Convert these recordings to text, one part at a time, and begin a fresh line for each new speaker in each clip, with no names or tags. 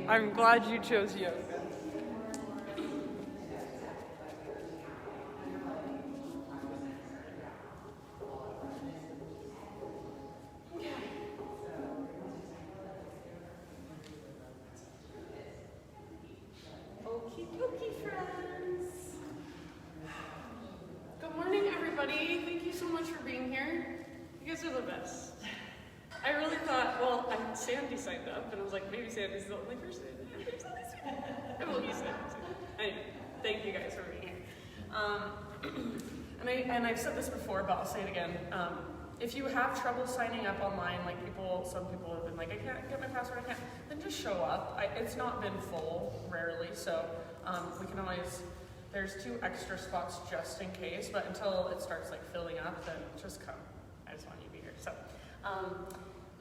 I'm glad you chose yoga.
Okie dokie, friends. Good morning, everybody. Thank you so much for being here. You guys are the best. I really thought, well, Sandy signed up, and I was like, maybe Sandy's the only person. Well, you said it. Anyway, thank you guys for being here. And I've said this before, but I'll say it again. If you have trouble signing up online, like some people have been like, I can't get my password, then just show up. It's not been full, rarely, so we can always, there's 2 extra spots just in case, but until it starts like filling up, then just come. I just want you to be here. So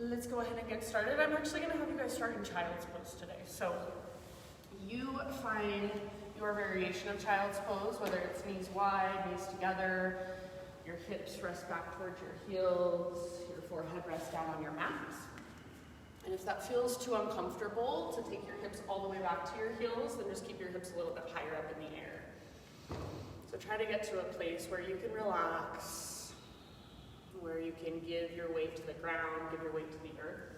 let's go ahead and get started. I'm actually gonna have you guys start in child's pose today. So you find your variation of child's pose, whether it's knees wide, knees together, your hips rest back towards your heels, your forehead rests down on your mat. And if that feels too uncomfortable to take your hips all the way back to your heels, then just keep your hips a little bit higher up in the air. So try to get to a place where you can relax, where you can give your weight to the ground, give your weight to the earth.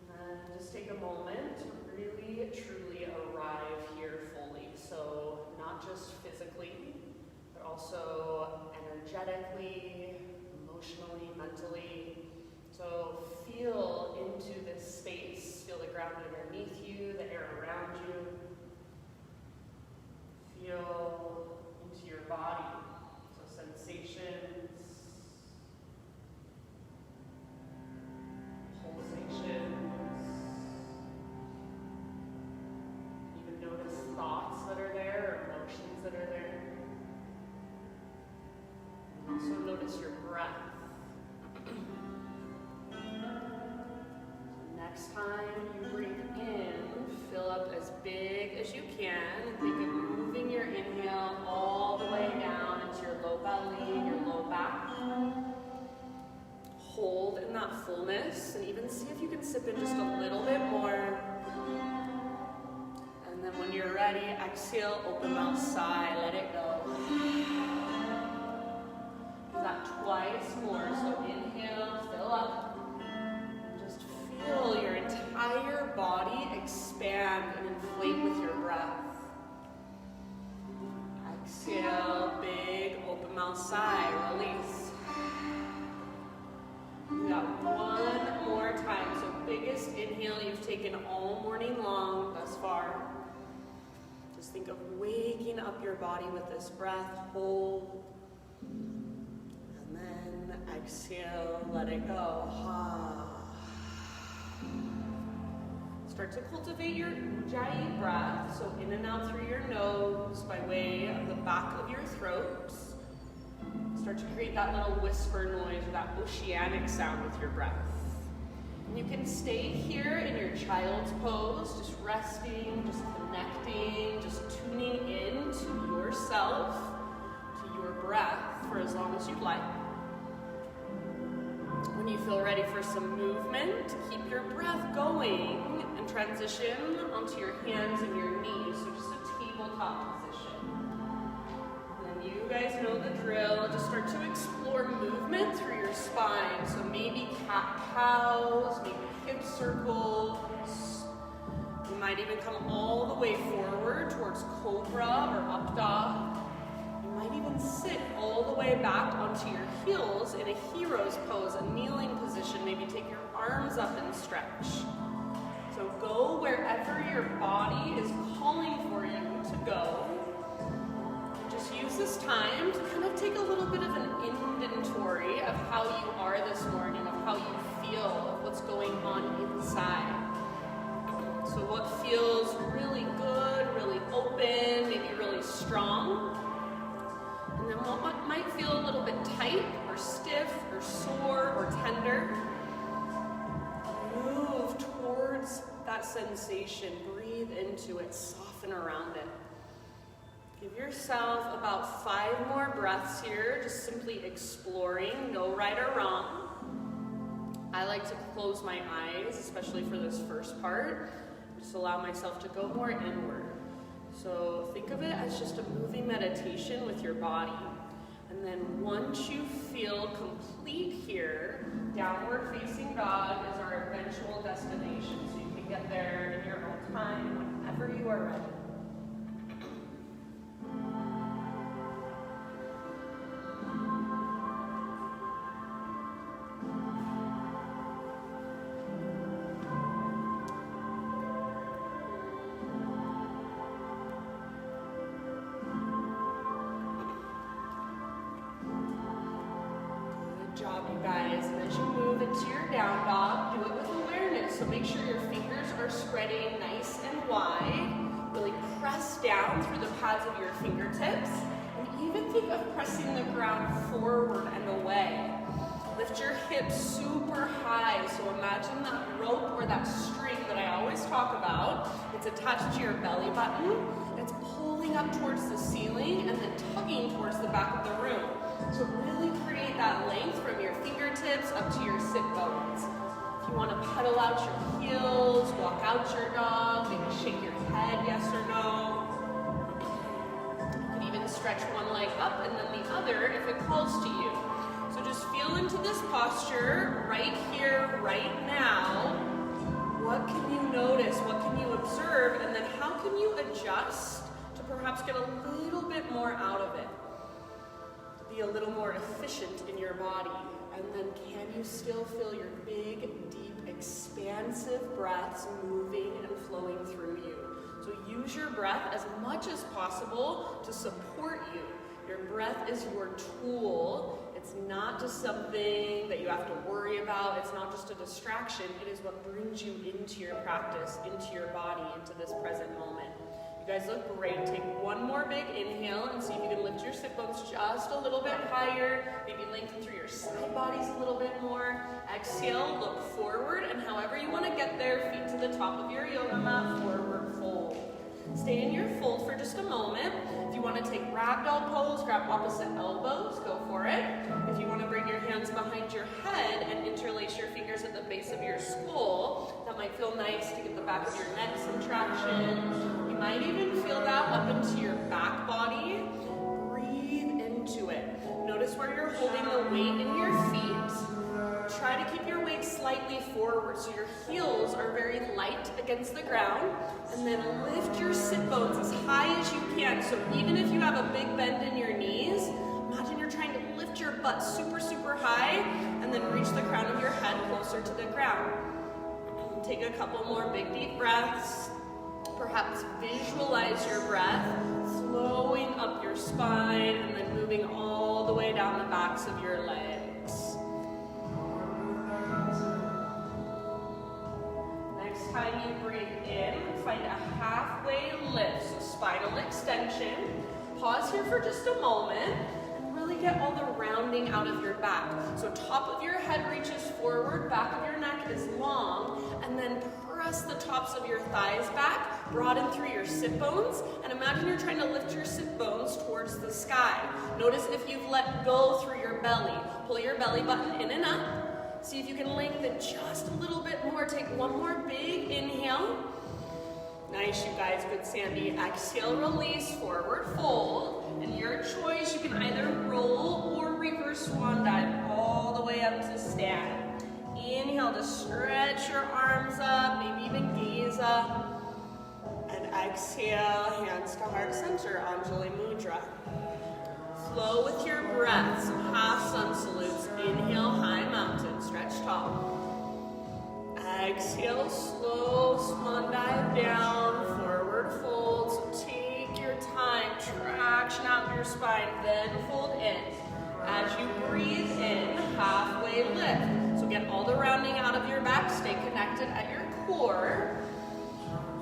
And then just take a moment to really, truly arrive here fully. So not just physically, but also energetically, emotionally, mentally. So feel into this space. Feel the ground underneath you, the air around you. Feel into your body. So sensations, pulsations. Even notice thoughts that are there, or emotions that are there. And also notice your breath. Next time you breathe in, fill up as big as you can, and think of moving your inhale all the way down into your low belly, your low back. Hold in that fullness, and even see if you can sip in just a little bit more. And then when you're ready, exhale, open mouth, sigh, let it go. Do that twice more, so inhale, fill up. Feel your entire body expand and inflate with your breath. Exhale, big open mouth sigh, release. We got one more time. So biggest inhale you've taken all morning long thus far. Just think of waking up your body with this breath. Hold. And then exhale, let it go. Start to cultivate your Ujjayi breath, so in and out through your nose by way of the back of your throat. Start to create that little whisper noise or that oceanic sound with your breath. And you can stay here in your child's pose, just resting, just connecting, just tuning in to yourself, to your breath for as long as you'd like. When you feel ready for some movement, keep your breath going and transition onto your hands and your knees, so just a tabletop position. And then you guys know the drill. Just start to explore movement through your spine. So maybe cat-cows, maybe hip circles. You might even come all the way forward towards cobra or up dog. You might even sit all the way back onto your heels in a hero's pose, a kneeling position. Maybe take your arms up and stretch. So go wherever your body is calling for you to go. And just use this time to kind of take a little bit of an inventory of how you are this morning, of how you feel, of what's going on inside. So what feels really good, really open, maybe really strong. And then what might feel a little bit tight or stiff or sore or tender. Move towards that sensation. Breathe into it. Soften around it. Give yourself about 5 more breaths here, just simply exploring. No right or wrong. I like to close my eyes, especially for this first part. Just allow myself to go more inward. So think of it as just a moving meditation with your body. And then once you feel complete here, downward facing dog is our eventual destination. So you can get there in your own time, whenever you are ready. Job, you guys. And as you move into your down dog, do it with awareness. So make sure your fingers are spreading nice and wide. Really press down through the pads of your fingertips. And even think of pressing the ground forward and away. Lift your hips super high. So imagine that rope or that string that I always talk about. It's attached to your belly button. It's pulling up towards the ceiling and then tugging towards the back of the room. So really create that length from your fingertips up to your sit bones. If you want to pedal out your heels, walk out your dog, maybe shake your head, yes or no. You can even stretch one leg up and then the other if it calls to you. So just feel into this posture right here, right now. What can you notice? What can you observe? And then how can you adjust to perhaps get a little bit more out of it? Be a little more efficient in your body. And then can you still feel your big, deep, expansive breaths moving and flowing through you? So use your breath as much as possible to support you. Your breath is your tool. It's not just something that you have to worry about. It's not just a distraction. It is what brings you into your practice, into your body, into this present moment. You guys look great. Take one more big inhale and see if you can lift your sit bones just a little bit higher. Maybe lengthen through your side bodies a little bit more. Exhale, look forward, and however you want to get there, feet to the top of your yoga mat, forward fold. Stay in your fold for just a moment. If you want to take ragdoll pose, grab opposite elbows, go for it. If you want to bring your hands behind your head and interlace your fingers at the base of your skull, that might feel nice to get the back of your neck some traction. You might even feel that up into your back body. Breathe into it. Notice where you're holding the weight in your feet. Try to keep your weight slightly forward so your heels are very light against the ground. And then lift your sit bones as high as you can. So even if you have a big bend in your knees, imagine you're trying to lift your butt super, super high and then reach the crown of your head closer to the ground. Take a couple more big, deep breaths. Perhaps visualize your breath flowing up your spine and then moving all the way down the backs of your legs. Next time you breathe in, find a halfway lift, so spinal extension. Pause here for just a moment and really get all the rounding out of your back. So top of your head reaches forward, back of your neck is long, and then press the tops of your thighs back, broaden through your sit bones, and imagine you're trying to lift your sit bones towards the sky. Notice if you've let go through your belly. Pull your belly button in and up. See if you can lengthen just a little bit more. Take one more big inhale. Nice, you guys. Good, Sandy. Exhale, release, forward fold. And your choice, you can either roll or reverse swan dive all the way up to stand. Inhale to stretch your arms up, maybe even gaze up. And exhale, hands to heart center, Anjali Mudra. Flow with your breath, so half sun salutes. Inhale, high mountain, stretch tall. Exhale, slow swan dive down, forward fold. So take your time, traction out your spine, then fold in. As you breathe in, halfway lift. So get all the rounding out of your back, stay connected at your core.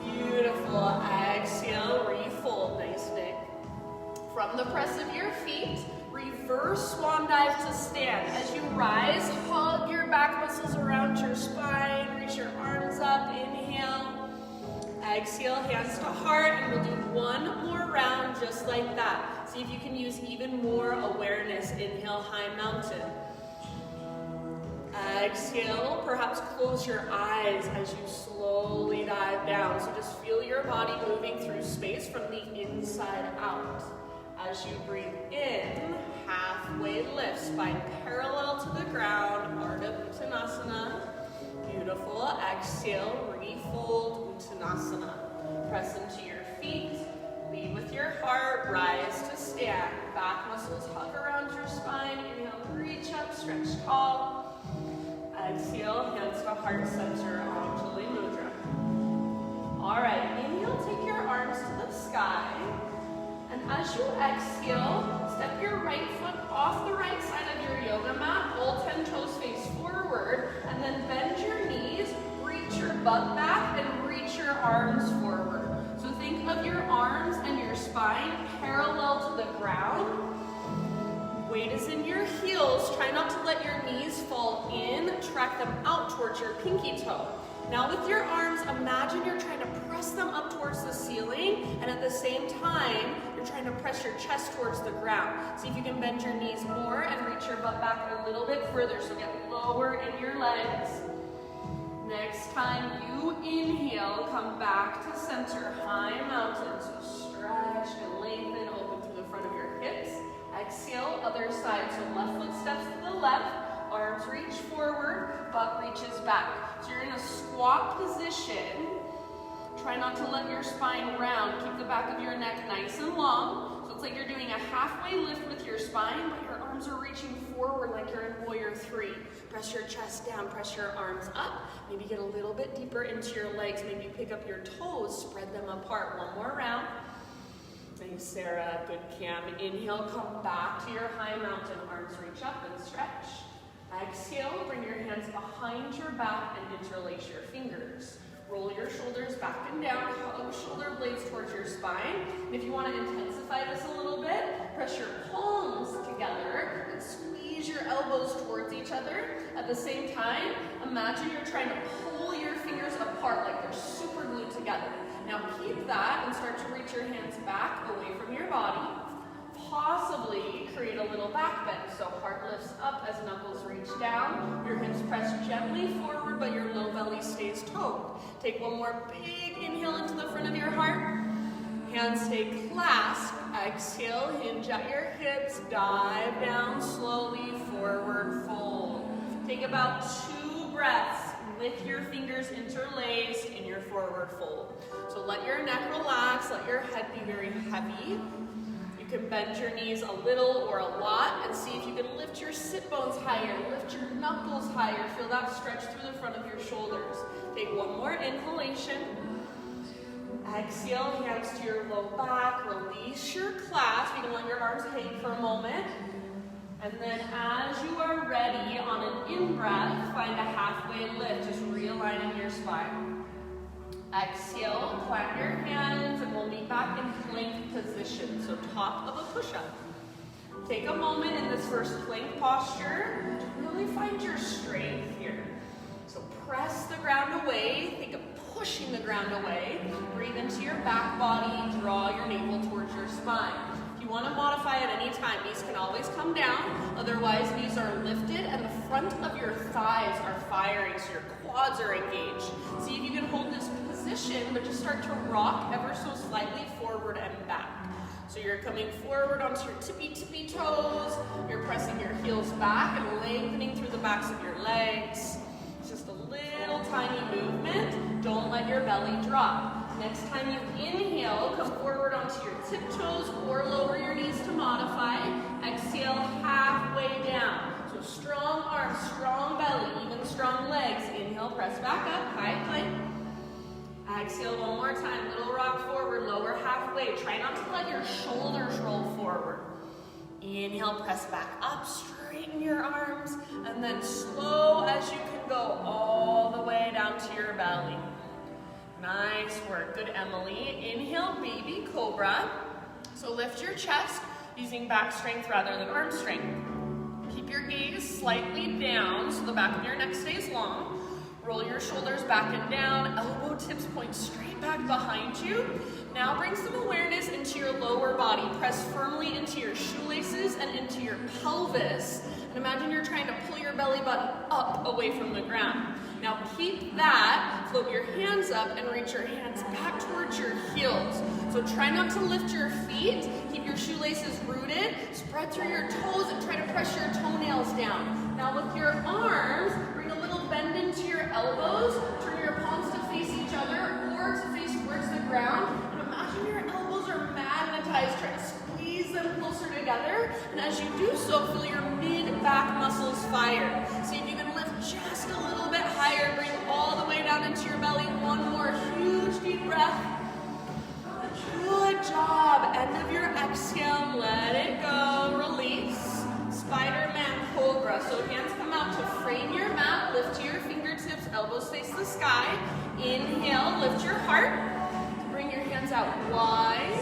Beautiful. Exhale, refold. Nice, Nick. From the press of your feet, reverse swan dive to stand. As you rise, hug your back muscles around your spine, reach your arms up, inhale. Exhale, hands to heart, and we'll do one more round just like that. See if you can use even more awareness. Inhale, high mountain. Exhale, perhaps close your eyes as you slowly dive down. So just feel your body moving through space from the inside out. As you breathe in, halfway lift, spine parallel to the ground, Ardha Uttanasana. Beautiful. Exhale, refold Uttanasana. Press into your feet, lead with your heart, rise to stand. Back muscles hug around your spine. Inhale, reach up, stretch tall. Exhale, hands to heart center, Anjali Mudra. All right, inhale, take your arms to the sky. And as you exhale, step your right foot off the right side of your yoga mat, all 10 toes face forward, and then bend your knees, reach your butt back, and reach your arms forward. So think of your arms and your spine parallel to the ground. Weight is in your heels. Try not to let your knees fall in. Track them out towards your pinky toe. Now with your arms, imagine you're trying to press them up towards the ceiling, and at the same time, you're trying to press your chest towards the ground. See if you can bend your knees more and reach your butt back a little bit further, so get lower in your legs. Next time you inhale, come back to center, high mountain. So stretch and lengthen, open through the front of your hips. Exhale, other side. So left foot steps to the left, arms reach forward, butt reaches back. So you're in a squat position. Try not to let your spine round. Keep the back of your neck nice and long. So it's like you're doing a halfway lift with your spine, but your arms are reaching forward like you're in Warrior 3. Press your chest down, press your arms up. Maybe get a little bit deeper into your legs. Maybe pick up your toes, spread them apart. One more round. Thanks, Sarah. Good, Cam. Inhale, come back to your high mountain. Arms reach up and stretch. Exhale, bring your hands behind your back and interlace your fingers. Roll your shoulders back and down, hug shoulder blades towards your spine. And if you want to intensify this a little bit, press your palms together and squeeze your elbows towards each other. At the same time, imagine you're trying to pull your fingers apart like they're super glued together. Now keep that and start to reach your hands back away from your body. Possibly create a little back bend. So heart lifts up as knuckles reach down. Your hips press gently forward, but your low belly stays toed. Take one more big inhale into the front of your heart. Hands stay clasped. Exhale, hinge at your hips. Dive down slowly, forward fold. Take about 2 breaths with your fingers interlaced in your forward fold. So let your neck relax, let your head be very heavy. You can bend your knees a little or a lot and see if you can lift your sit bones higher, lift your knuckles higher. Feel that stretch through the front of your shoulders. Take one more inhalation. Exhale, hands to your low back. Release your clasp. You can let your arms hang for a moment. And then as you are ready, on an in-breath, find a halfway lift, just realigning your spine. Exhale, plant your hands, and we'll meet back in plank position, so top of a push-up. Take a moment in this first plank posture to really find your strength here. So press the ground away, think of pushing the ground away. Breathe into your back body, draw your navel towards your spine. If you want to modify at any time, knees can always come down. Otherwise, knees are lifted and the front of your thighs are firing, so your quads are engaged. See if you can hold this position, but just start to rock ever so slightly forward and back. So you're coming forward onto your tippy toes. You're pressing your heels back and lengthening through the backs of your legs. It's just a little tiny movement. Don't let your belly drop. Next time you inhale, come forward onto your tiptoes or lower your knees to modify. Exhale, halfway down. So strong arms, strong belly, even strong legs. Inhale, press back up, high plank. Exhale one more time, little rock forward, lower halfway. Try not to let your shoulders roll forward. Inhale, press back up, straighten your arms, and then slow as you can go all the way down to your belly. Nice work, good Emily. Inhale, baby cobra. So lift your chest using back strength rather than arm strength. Keep your gaze slightly down so the back of your neck stays long. Roll your shoulders back and down, elbow tips point straight back behind you. Now bring some awareness into your lower body. Press firmly into your shoelaces and into your pelvis. And imagine you're trying to pull your belly button up away from the ground. Now keep that, float your hands up and reach your hands back towards your heels. So try not to lift your feet, keep your shoelaces rooted, spread through your toes and try to press your toenails down. Now with your arms, bring a little bend into your elbows, turn your palms to face each other or to face towards the ground. And imagine your elbows are magnetized, try to squeeze them closer together. And as you do so, feel your mid-back muscles fire. See if you can lift just a little bit higher, bring all the way down into your belly. One more huge deep breath. Good job. End of your exhale, let it go, release. Spider-Man Cobra. So hands come out to frame your mat, lift to your fingertips, elbows face the sky. Inhale, lift your heart. Bring your hands out wide.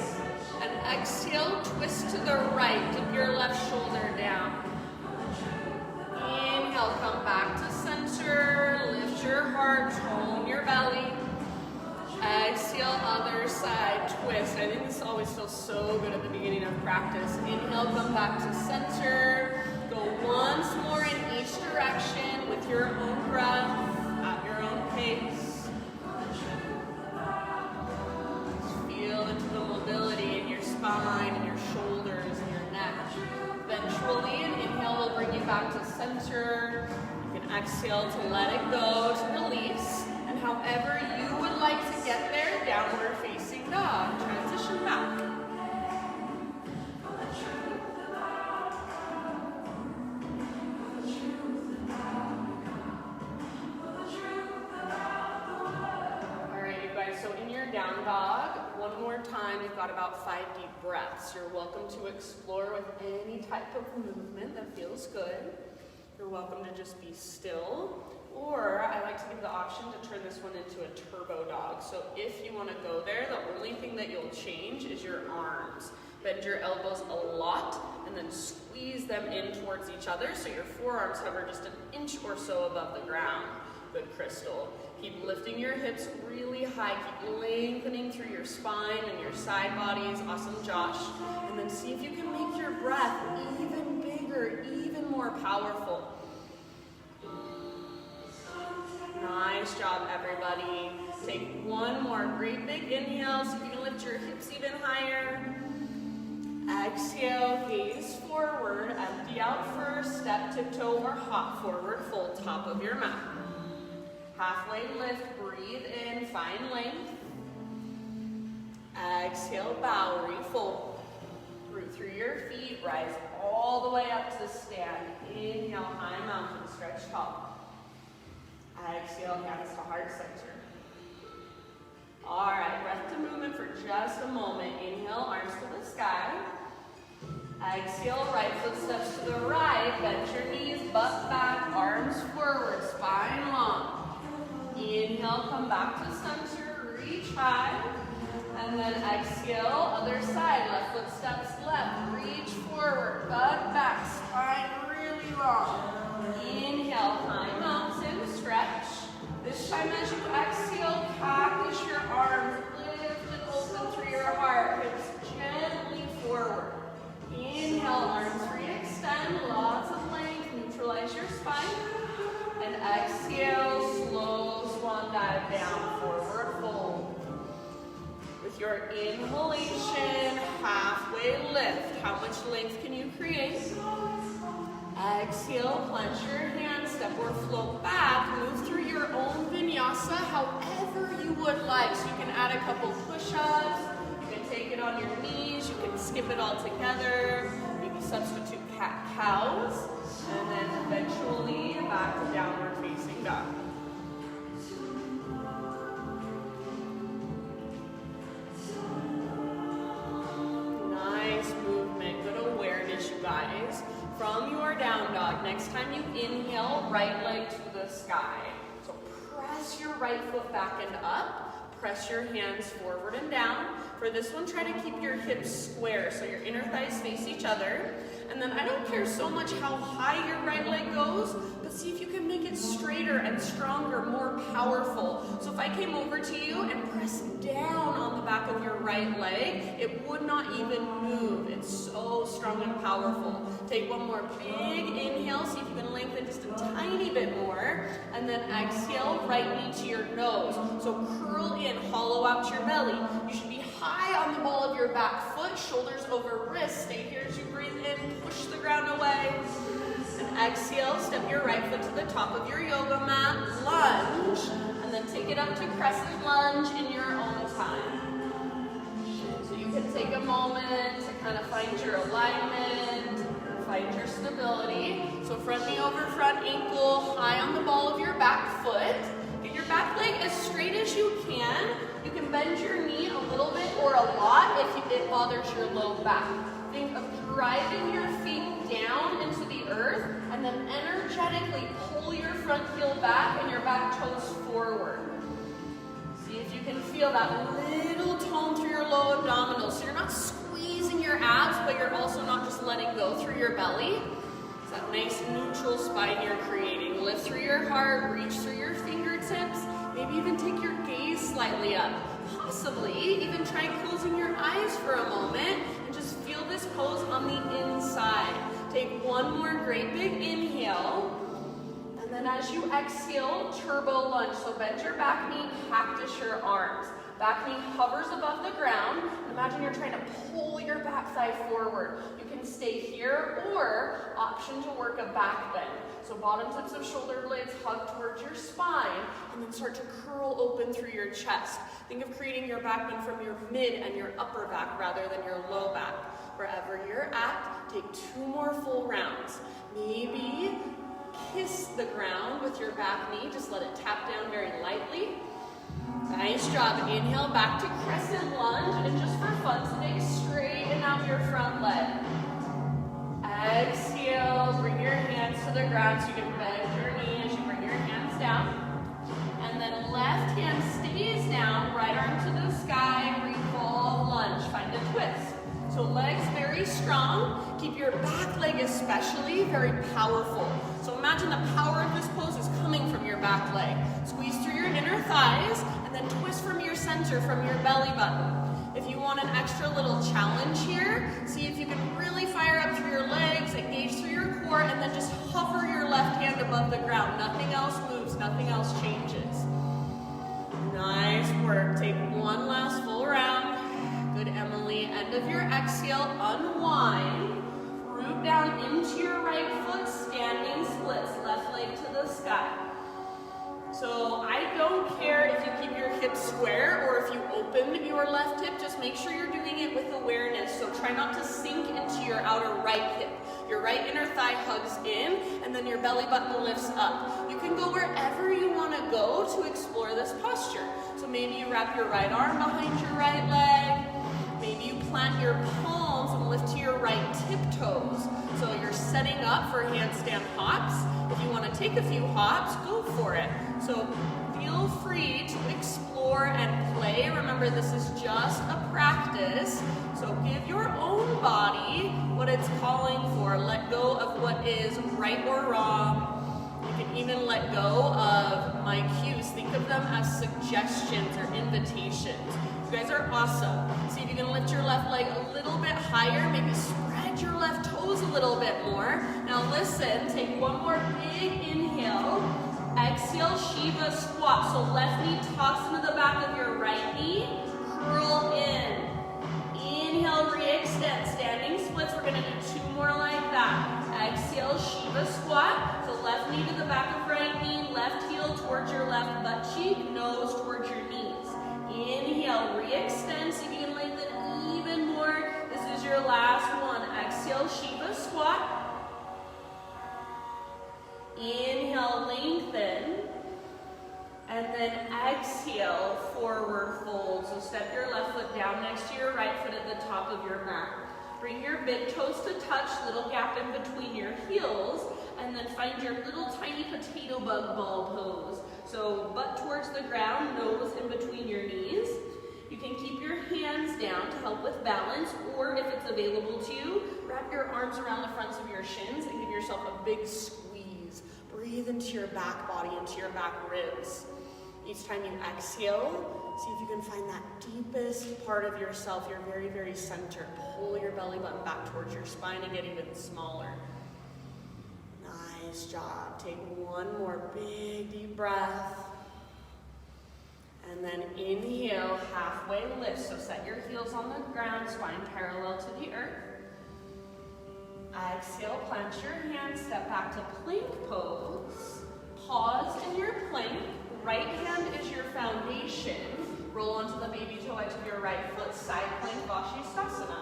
And exhale, twist to the right. Dip your left shoulder down. Inhale, come back to center. Lift your heart, tone your belly. Exhale, other side, twist. I think this always feels so good at the beginning of practice. Inhale, come back to center. Go once more in each direction with your own breath, at your own pace. Feel into the mobility in your spine, and your shoulders, and your neck. Eventually, an inhale will bring you back to center. You can exhale to let it go, to release. And however you would like to get there, downward facing dog. Transition back. All right, you guys, so in your down dog, one more time, you've got about 5 deep breaths. You're welcome to explore with any type of movement that feels good. You're welcome to just be still. Or I like to give the option to turn this one into a turbo dog. So if you want to go there, the only thing that you'll change is your arms. Bend your elbows a lot and then squeeze them in towards each other so your forearms hover just an inch or so above the ground. Good, Crystal. Keep lifting your hips really high. Keep lengthening through your spine and your side bodies. Awesome, Josh. And then see if you can make your breath even bigger, even more powerful. Nice job, everybody. Take one more great big inhale so you can lift your hips even higher. Exhale, gaze forward, empty out first, step, tiptoe, or hop forward, full top of your mat. Halfway lift, breathe in, find length. Exhale, bow, refold. Root through your feet, rise all the way up to stand. Inhale, high mountain, stretch tall. Exhale, hands to heart center. All right, breath to movement for just a moment. Inhale, arms to the sky. Exhale, right foot steps to the right. Bend your knees, butt back, arms forward, spine long. Inhale, come back to center, reach high. And then exhale, other side. Left foot steps left, reach forward, butt back, spine really long. Inhale, high mountain, stretch. This time as you exhale, cactus your arms, lift and open through your heart, hips gently forward. Inhale, arms re-extend, lots of length, neutralize your spine. And exhale, slow swan dive down, forward fold. With your inhalation, halfway lift. How much length can you create? Exhale, clench your hands, step or float back, move through your own vinyasa however you would like. So you can add a couple push-ups, you can take it on your knees, you can skip it all together, maybe substitute cat-cows, and then eventually back to downward facing dog. Nice movement, good awareness, you guys. From your down dog, next time you inhale, right leg to the sky. So press your right foot back and up. Press your hands forward and down. For this one, try to keep your hips square so your inner thighs face each other. And then I don't care so much how high your right leg goes, but see if you can make it straighter and stronger, more powerful. So if I came over to you and pressed down on the back of your right leg, it would not even move. It's so strong and powerful. Take one more big inhale, see if you can lengthen just a tiny bit more. And then exhale, right knee to your nose. So curl in, hollow out your belly. You should be high on the ball of your back foot, shoulders over wrists. Stay here as you breathe in, push the ground away. And exhale, step your right foot to the top of your yoga mat, lunge, and then take it up to crescent lunge in your own time. So you can take a moment to kind of find your alignment, find your stability. So front knee over front ankle, high on the ball of your back foot. Get your back leg as straight as you can. You can bend your knee a little bit or a lot if it bothers your low back. Think of driving your feet down into the earth and then energetically pull your front heel back and your back toes forward. See if you can feel that little tone through your low abdominals. So you're not squeezing your abs, but you're also not just letting go through your belly. It's that nice neutral spine you're creating. Lift through your heart, reach through your fingertips. Maybe even take your gaze slightly up. Possibly even try closing your eyes for a moment and just feel this pose on the inside. Take one more great big inhale. And then as you exhale, turbo lunge. So bend your back knee, cactus your arms. Back knee hovers above the ground. Imagine you're trying to pull your back thigh forward. You can stay here or option to work a back bend. So bottom tips of shoulder blades hug towards your spine and then start to curl open through your chest. Think of creating your back bend from your mid and your upper back rather than your low back. Wherever you're at, take 2 more full rounds. Maybe kiss the ground with your back knee. Just let it tap down very lightly. Nice job. Inhale back to crescent lunge. And just for fun today, straighten out your front leg. Exhale, bring your hands to the ground so you can bend your knee as you bring your hands down. And then left hand stays down, right arm to the sky, revolve, lunge. Find a twist. So legs very strong. Keep your back leg especially very powerful. So imagine the power of this pose is coming from your back leg. Squeeze through your inner thighs and then twist from your center, from your belly button. If you want an extra little challenge here, see if you can really fire up through your legs, engage through your core, and then just hover your left hand above the ground. Nothing else moves, nothing else changes. Nice work. Take one last full round. Good, Emily. End of your exhale, unwind. Root down into your right foot, standing splits, left leg to the sky. So I don't care if you keep your hips square or if you open your left hip, just make sure you're doing it with awareness. So try not to sink into your outer right hip. Your right inner thigh hugs in and then your belly button lifts up. You can go wherever you want to go to explore this posture. So maybe you wrap your right arm behind your right leg. Maybe you plant your palms and lift to your right tiptoes. So you're setting up for handstand hops. If you want to take a few hops, go for it. So feel free to explore and play. Remember, this is just a practice. So give your own body what it's calling for. Let go of what is right or wrong. You can even let go of my cues. Think of them as suggestions or invitations. You guys are awesome. See if you can lift your left leg a little bit higher. Maybe spread your left toes a little bit more. Now listen, take one more big inhale. Exhale, Shiva squat. So left knee toss into the back of your right knee. Curl in. Inhale, re-extend. Standing splits. We're going to do 2 more like that. Exhale, Shiva squat. So left knee to the back of right knee. Left heel towards your left butt cheek. Nose towards your knees. Inhale, re-extend. See if you can lengthen even more. This is your last one. Exhale, Shiva squat. Inhale, lengthen. And then exhale, forward fold. So step your left foot down next to your right foot at the top of your mat. Bring your big toes to touch, little gap in between your heels. and then find your little tiny potato bug ball pose. So butt towards the ground, nose in between your knees. You can keep your hands down to help with balance, or if it's available to you, wrap your arms around the fronts of your shins and give yourself a big squeeze. Breathe into your back body, into your back ribs. Each time you exhale, see if you can find that deepest part of yourself, your very, very center. Pull your belly button back towards your spine and get even smaller. Nice job. Take one more big, deep breath. And then inhale, halfway lift. So set your heels on the ground, spine parallel to the earth. Exhale, plant your hands, step back to plank pose. Pause in your plank. Right hand is your foundation. Roll onto the baby toe edge of your right foot, side plank Vashisthasana.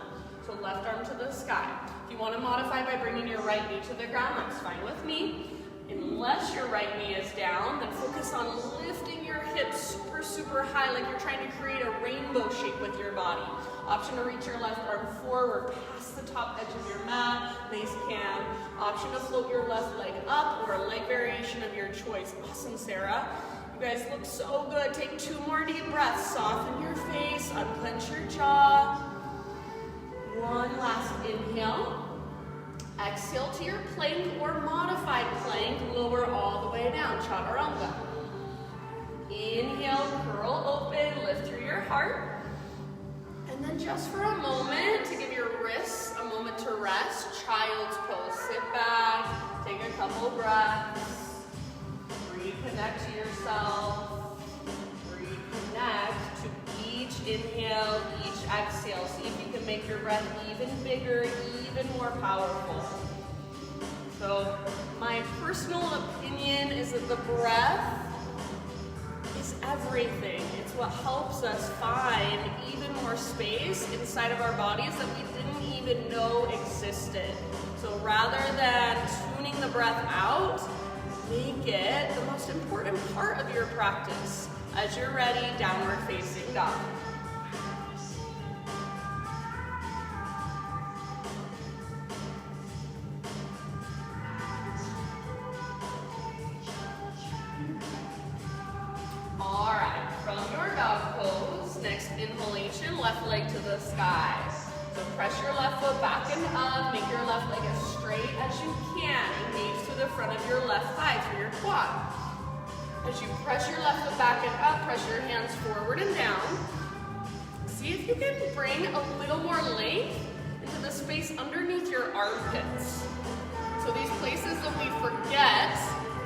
So left arm to the sky. If you want to modify by bringing your right knee to the ground, that's fine with me. Unless your right knee is down, then focus on lifting your hips super high, like you're trying to create a rainbow shape with your body. Option to reach your left arm forward past the top edge of your mat. Nice can. Option to float your left leg up, or a leg variation of your choice. Awesome, Sarah. You guys look so good. Take 2 more deep breaths. Soften your face, unclench your jaw. One last inhale. Exhale to your plank or modified plank. Lower all the way down, Chaturanga. Inhale, curl open, lift through your heart. And then just for a moment, to give your wrists a moment to rest, child's pose. Sit back, take a couple breaths. Reconnect to yourself. Reconnect to each inhale, each exhale. See if you can make your breath even bigger, even more powerful. So my personal opinion is that the breath is everything. It's what helps us find even more space inside of our bodies that we didn't even know existed. So rather than tuning the breath out, make it the most important part of your practice. As you're ready, downward facing dog. Alright, from your dog pose, next inhalation, left leg to the sky. So press your left foot back and up, make your left leg as straight as you can. Engage to the front of your left thigh through your quad. As you press your left foot back and up, press your hands forward and down. See if you can bring a little more length into the space underneath your armpits. So these places that we forget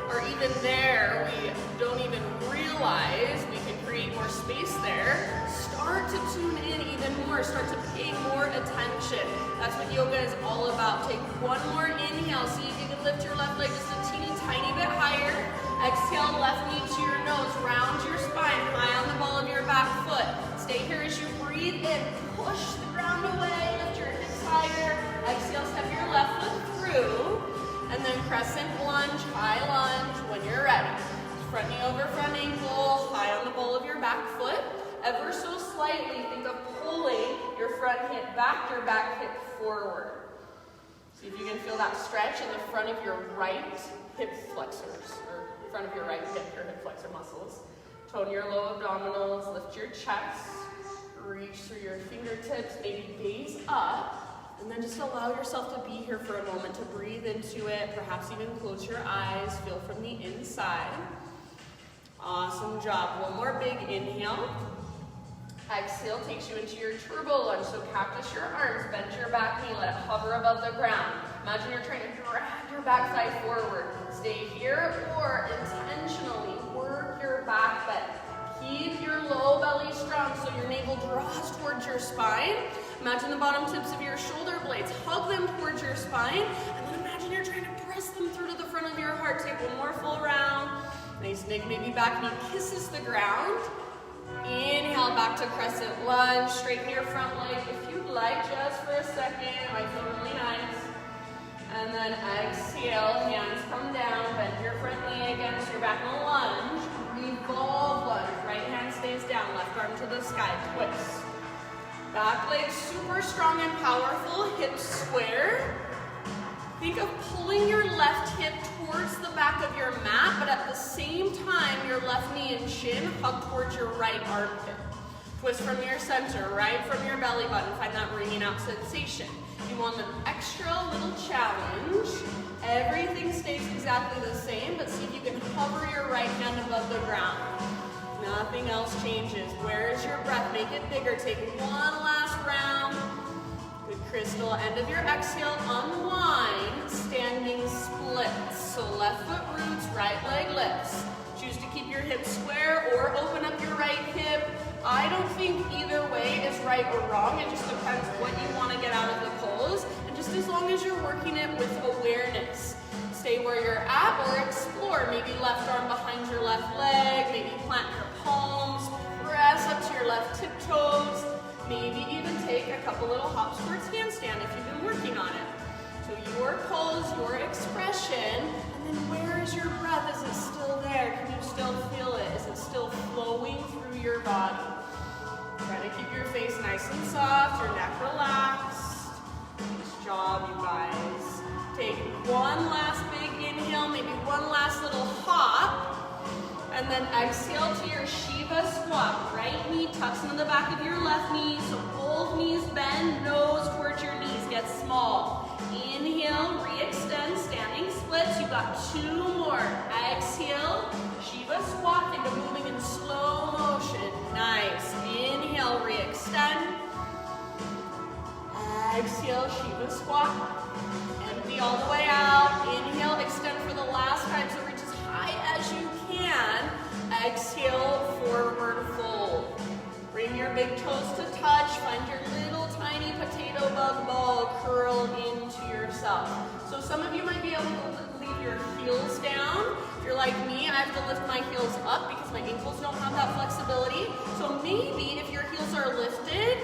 are even there, we don't even realize we can create more space there. Start to tune in even more, start to pay more attention. That's what yoga is all about. Take one more inhale, see if you can lift your left leg just a teeny tiny bit higher. Exhale, left knee to your nose, round your spine, high on the ball of your back foot. Stay here as you breathe in, push the ground away, lift your hips higher. Exhale, step your left foot through, and then crescent lunge, high lunge when you're ready. Front knee over front ankle, high on the ball of your back foot. Ever so slightly, think of pulling your front hip back, your back hip forward. See if you can feel that stretch in the front of your right hip flexors, or front of your right hip, your hip flexor muscles. Tone your low abdominals, lift your chest, reach through your fingertips, maybe gaze up, and then just allow yourself to be here for a moment, to breathe into it, perhaps even close your eyes, feel from the inside. Awesome job. One more big inhale. Exhale takes you into your turbo lunge, so cactus your arms, bend your back knee, let it hover above the ground. Imagine you're trying to drag your back thigh forward. Stay here or intentionally work your back bend. Keep your low belly strong so your navel draws towards your spine. Imagine the bottom tips of your shoulder blades. Hug them towards your spine, and then imagine you're trying to press them through to the front of your heart. Take one more full round. Nice big maybe back knee kisses the ground. Inhale back to crescent lunge. Straighten your front leg if you'd like, just for a second. It might feel really nice. And then exhale, hands come down. Bend your front knee against your back in a lunge. Revolve lunge. Right hand stays down. Left arm to the sky. Twist. Back leg super strong and powerful. Hips square. Think of pulling your left hip towards the back of your mat, but at the same time, your left knee and shin hug towards your right armpit. Twist from your center, right from your belly button. Find that wringing out sensation. You want an extra little challenge. Everything stays exactly the same, but see if you can hover your right hand above the ground. Nothing else changes. Where is your breath? Make it bigger. Take one last round. Good, Crystal. End of your exhale, unwind, standing splits. So left foot roots, right leg lifts. Choose to keep your hips square or open up your right hip. I don't think either way is right or wrong. It just depends what you want to get out of the pose. And just as long as you're working it with awareness. Stay where you're at or explore. Maybe left arm behind your left leg. Maybe plant your palms. Press up to your left tiptoes. Maybe even take a couple little hops towards handstand if you've been working on it. So your pose, your expression, and then where is your breath? Is it still there? Can you still feel it? Is it still flowing through your body? Try to keep your face nice and soft, your neck relaxed. Nice job, you guys. Take one last big inhale, maybe one last little hop. And then exhale to your Shiva squat. Right knee tucks into the back of your left knee, so both knees bend, nose towards your knees, get small. Inhale, re-extend, standing splits. You got two more. Exhale, Shiva squat. Think of moving in slow motion. Nice. Inhale, re-extend. Exhale, Shiva squat. Empty all the way out. Inhale, extend for the last time, so reach as high as you can. Exhale, forward fold. Bring your big toes to touch. Find your little tiny potato bug ball. Curl into yourself. So some of you might be able to leave your heels down. If you're like me, I have to lift my heels up because my ankles don't have that flexibility. So maybe if your heels are lifted,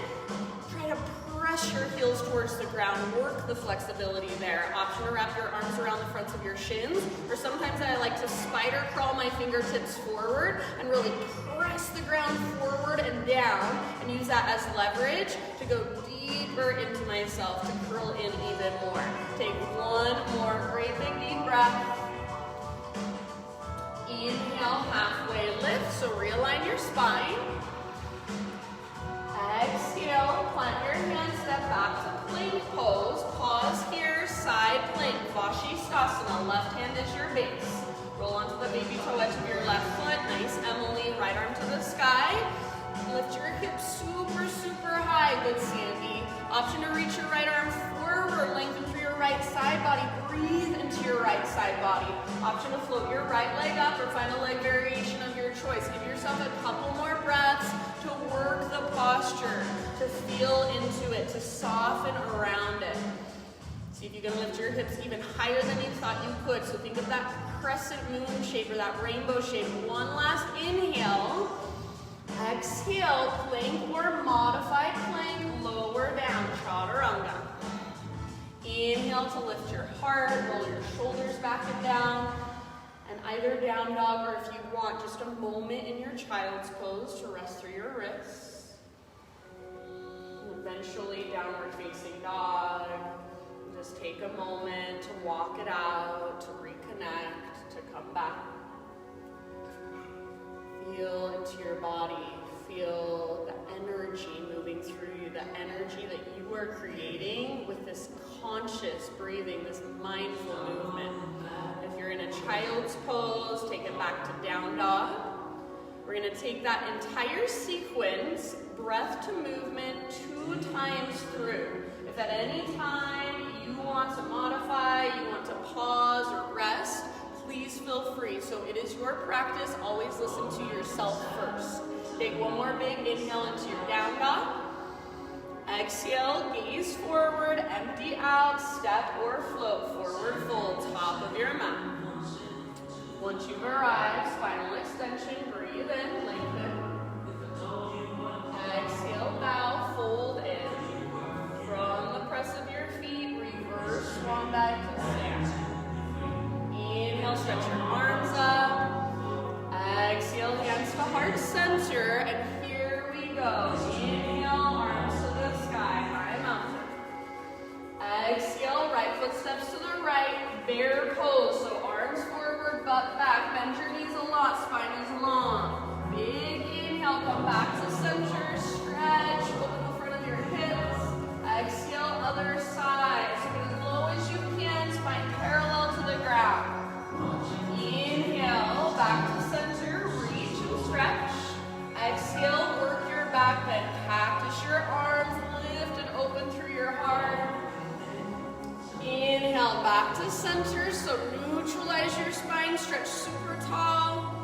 try to press your heels towards the ground. Work the flexibility there. Option to wrap your arms around the fronts of your shins, or sometimes I like to spider crawl my fingertips forward and really press the ground forward and down and use that as leverage to go deeper into myself, to curl in even more. Take one more great big deep breath. Inhale, halfway lift, so realign your spine. Exhale, plant your hands, step back to plank pose. Pause here, side plank, Vashisthasana. Left hand is your base. Roll onto the baby toe edge of your left foot. Nice, Emily. Right arm to the sky. Lift your hips super, super high. Good, Sandy. Option to reach your right arm forward. Lengthen through your right side body. Breathe into your right side body. Option to float your right leg up or find a leg variation of your choice. Give yourself a couple more breaths to work the posture, to feel into it, to soften around it. See if you can lift your hips even higher than you thought you could. So think of that crescent moon shape or that rainbow shape. One last inhale. Exhale, plank or modified plank, lower down, chaturanga. Inhale to lift your heart, roll your shoulders back and down. And either down dog, or if you want, just a moment in your child's pose to rest through your wrists. And eventually downward facing dog. Just take a moment to walk it out, to reconnect, to come back. Feel into your body. Feel the energy moving through you, the energy that you are creating with this conscious breathing, this mindful movement. If you're in a child's pose, take it back to down dog. We're going to take that entire sequence, breath to movement, 2 times through. If at any time you want to modify, you want to pause or rest, please feel free. So it is your practice. Always listen to yourself first. Take one more big inhale into your down dog. Exhale, gaze forward, empty out, step or float, forward fold, top of your mat. Once you've arrived, spinal extension, breathe in, lengthen. Exhale, bow, fold in. From the press of your feet, reverse swan dive to stand. Inhale, stretch your arms up. Exhale, hands to heart center, and here we go. Inhale, arms to the sky, high mountain. Exhale, right foot steps to the right. bear pose. So arms forward, butt back. Bend your knees a lot, spine is long. Big inhale, come back to center. Stretch, open the front of your hips. Exhale, other side. So get as low as you can, spine parallel to the ground. Inhale, back to center, reach and stretch. Exhale, work your back bend. Cactus your arms, lift and open through your heart. Inhale, back to center, so neutralize your spine, stretch super tall.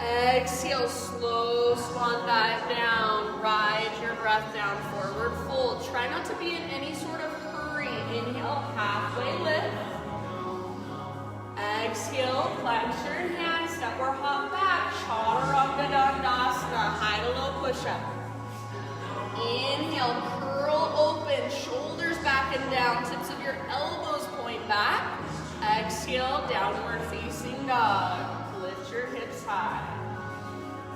Exhale, slow swan dive down, ride your breath down, forward fold. Try not to be in any sort of hurry. Inhale, halfway lift. Exhale, plant your hands, step or hop back, Chaturanga Dandasana, high to low push-up. Inhale, curl open, shoulders back and down, tips of your elbows point back. Exhale, downward facing dog. Lift your hips high.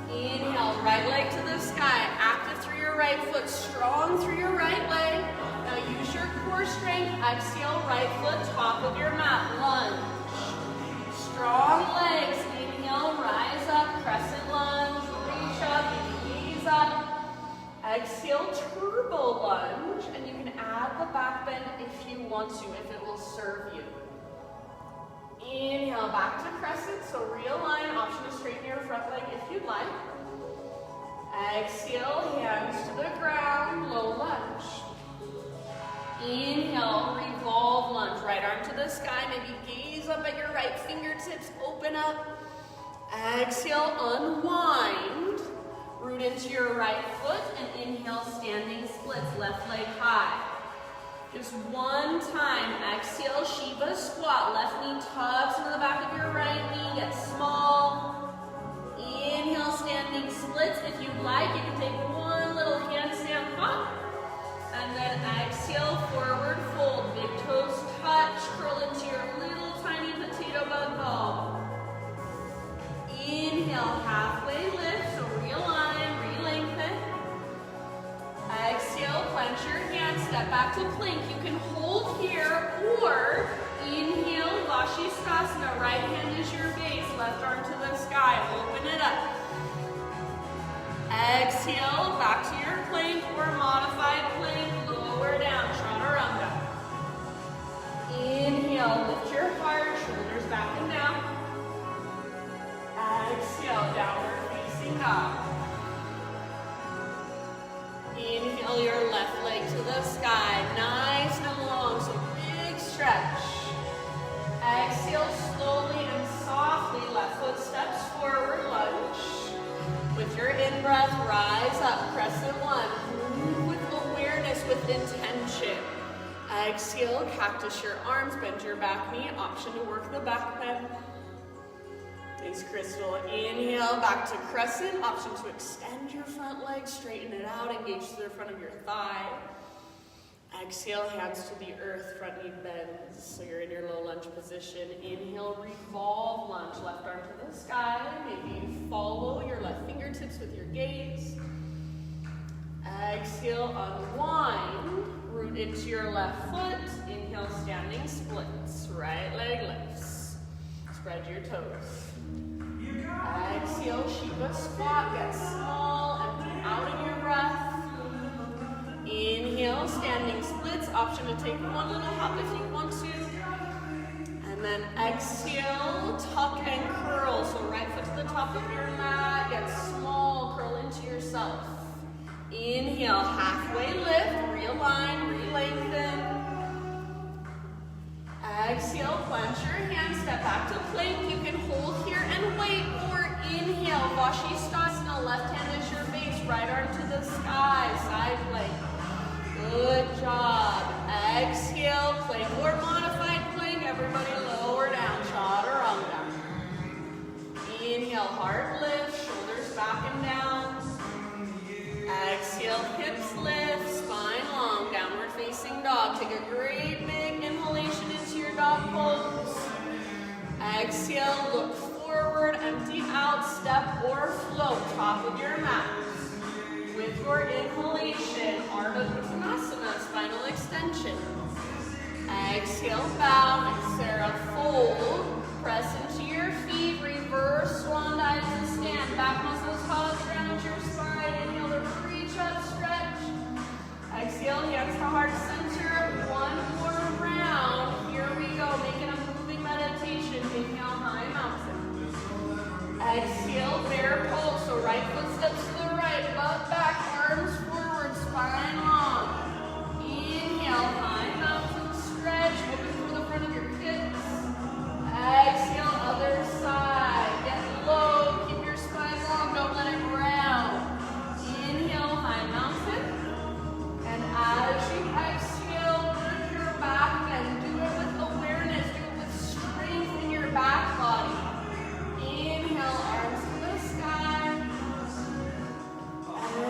Inhale, right leg to the sky, active through your right foot, strong through your right leg. Now use your core strength. Exhale, right foot, top of your mat, lunge. Strong legs, inhale, rise up, crescent lunge, reach up, knees up. Exhale, turbo lunge, and you can add the back bend if you want to, if it will serve you. Inhale, back to crescent, so realign, option to straighten your front leg if you'd like. Exhale, hands to the ground, low lunge. Inhale, revolve lunge, right arm to the sky, maybe gaze up at your right fingertips, open up. Exhale, unwind, root into your right foot, and inhale, standing splits, left leg high. Just one time, exhale, Shiva squat, left knee tucks into the back of your right knee, get small. Inhale, standing splits. If you'd like, you can take one little handstand hop. And then exhale, forward fold. Big toes touch, curl into your little tiny potato bug ball. Inhale, halfway lift, so realign, re-lengthen. Exhale, clench your hands, step back to plank. You can hold here, or inhale, Vashisthasana. Right hand is your base, left arm to the sky. Open it up. Exhale, back to your plank or modified plank, lower down, Chaturanga. Inhale, lift your heart, shoulders back and down. Exhale, downward facing dog. Inhale your left leg to the sky, nice and long, so big stretch. Exhale slowly and softly, left foot steps forward, lunge. With your in-breath, rise up, crescent lunge. Move with awareness, with intention. Exhale, cactus your arms, bend your back knee, option to work the back bend. Thanks, Crystal. Inhale, back to crescent, option to extend your front leg, straighten it out, engage to the front of your thigh. Exhale, hands to the earth, front knee bends, so you're in your low lunge position. Inhale, revolve lunge, left arm to the sky. Maybe follow your left fingertips with your gaze. Exhale, unwind, root into your left foot. Inhale, standing splits, right leg lifts. Spread your toes. Exhale, Shiva squat, get small, empty out in your breath. Inhale, standing splits, option to take one little hop if you want to. And then exhale, tuck and curl. So right foot to the top of your mat, get small, curl into yourself. Inhale, halfway lift, realign, re-lengthen. Exhale, clench your hands, step back to plank. You can hold here and wait, or inhale, Vashisthasana, left hand is your base, right arm to the sky, side plank. Good job. Exhale, plank or modified plank. Everybody lower down, Chaturanga. Inhale, heart lift, shoulders back and down. Exhale, hips lift, spine long, downward facing dog. Take a great big inhalation into your dog pose. Exhale, look forward, empty out, step or float, top of your mat. With your inhalation, Ardha Uttanasana, spinal extension. Exhale, bow, Sarah hold. Press into your feet. Reverse swan dive to stand. Back muscles hug around your spine. Inhale to reach up, stretch. Exhale, hands to heart center. One more round. Here we go. Making a moving meditation. Inhale, high mountain. Exhale, bear pose. So right foot steps to the right. Butt back, arms forward, spine long. Inhale, high mountain stretch. Open through the front of your hips. Exhale, other side. Get low. Keep your spine long. Don't let it round. Inhale, high mountain. And as you exhale, work your back bend. Do it with awareness. Do it with strength in your back body. Inhale, arms to the sky.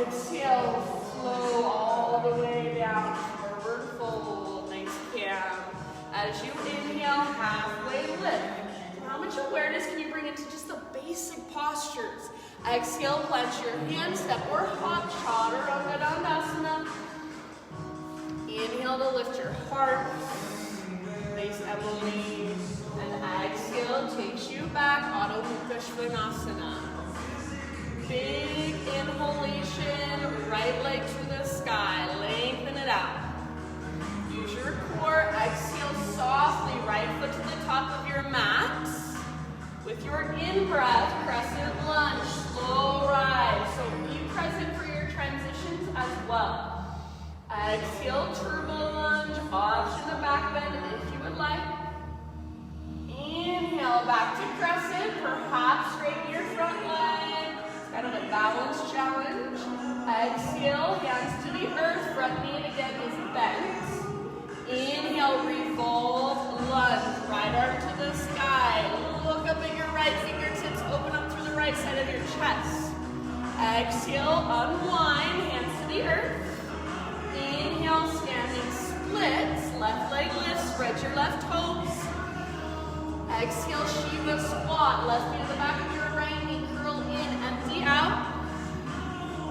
Exhale, flow all the way down. Forward fold. Nice calm. As you inhale, halfway lift. How much awareness can you bring into just the basic postures? Exhale, clench your hand, step or hop, chaturanga dandasana. Inhale to lift your heart. Nice, Emily. And exhale takes you back, Adho Mukha Svanasana. Big inhalation, right leg to the sky, lengthen it out. Use your core, exhale softly, right foot to the top of your mat. With your in-breath, crescent lunge, slow rise. So be present for your transitions as well. Exhale, turbo lunge, option the back bend if you would like. Inhale, back to crescent, perhaps straighten your front leg. It's kind of a balance challenge. Exhale, hands to the earth, front knee again is bent. Inhale, revolve, lunge, right arm to the sky. Look up at your right fingertips, open up through the right side of your chest. Exhale, unwind, hands to the earth. Inhale, standing splits, left leg lifts, spread your left toes. Exhale, Shiva squat, left knee to the back of your right knee, curl in, empty out.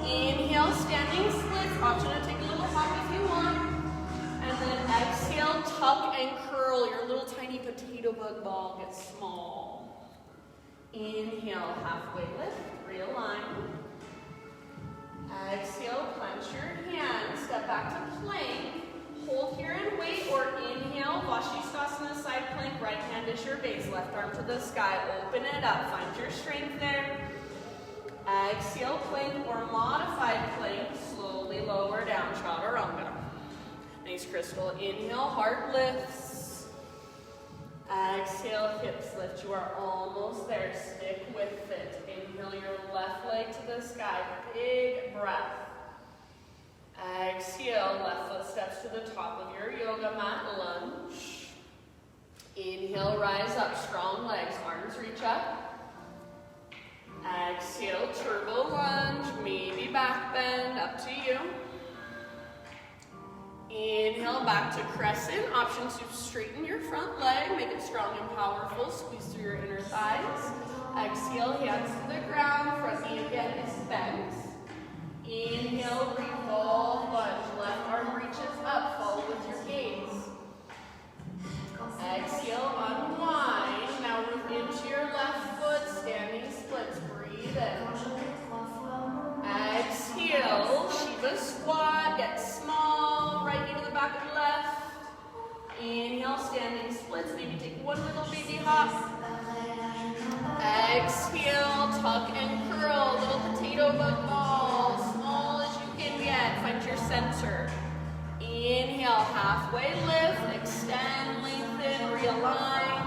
Inhale, standing splits, option to take a little hop if you want. And then exhale, tuck and curl. Your little tiny potato bug ball gets small. Inhale, halfway lift, realign. Exhale, clench your hands, step back to plank. Hold here and wait, or inhale, Vashisthasana side plank, right hand is your base, left arm to the sky. Open it up, find your strength there. Exhale, plank or modified plank, slowly lower down, chaturanga. Nice, Crystal. Inhale, heart lifts. Exhale, hips lift. You are almost there. Stick with it. Inhale your left leg to the sky. Big breath. Exhale, left foot steps to the top of your yoga mat, lunge. Inhale, rise up, strong legs, arms reach up. Exhale, turbo lunge, maybe back bend, up to you. Inhale, back to crescent. Option to straighten your front leg, make it strong and powerful. Squeeze through your inner thighs. Exhale, hands to the ground. Front knee again is bent. Inhale, revolve, lunge. Left arm reaches up. Follow with your gaze. Exhale, unwind. Now root into your left foot. Standing splits. Breathe in. Exhale, Shiva squat. Get small. Right knee to the back of the left. Inhale, standing splits. Maybe take one little baby hop. Exhale, tuck and curl. Little potato bug ball. Small as you can get. Find your center. Inhale, halfway lift. Extend, lengthen, realign.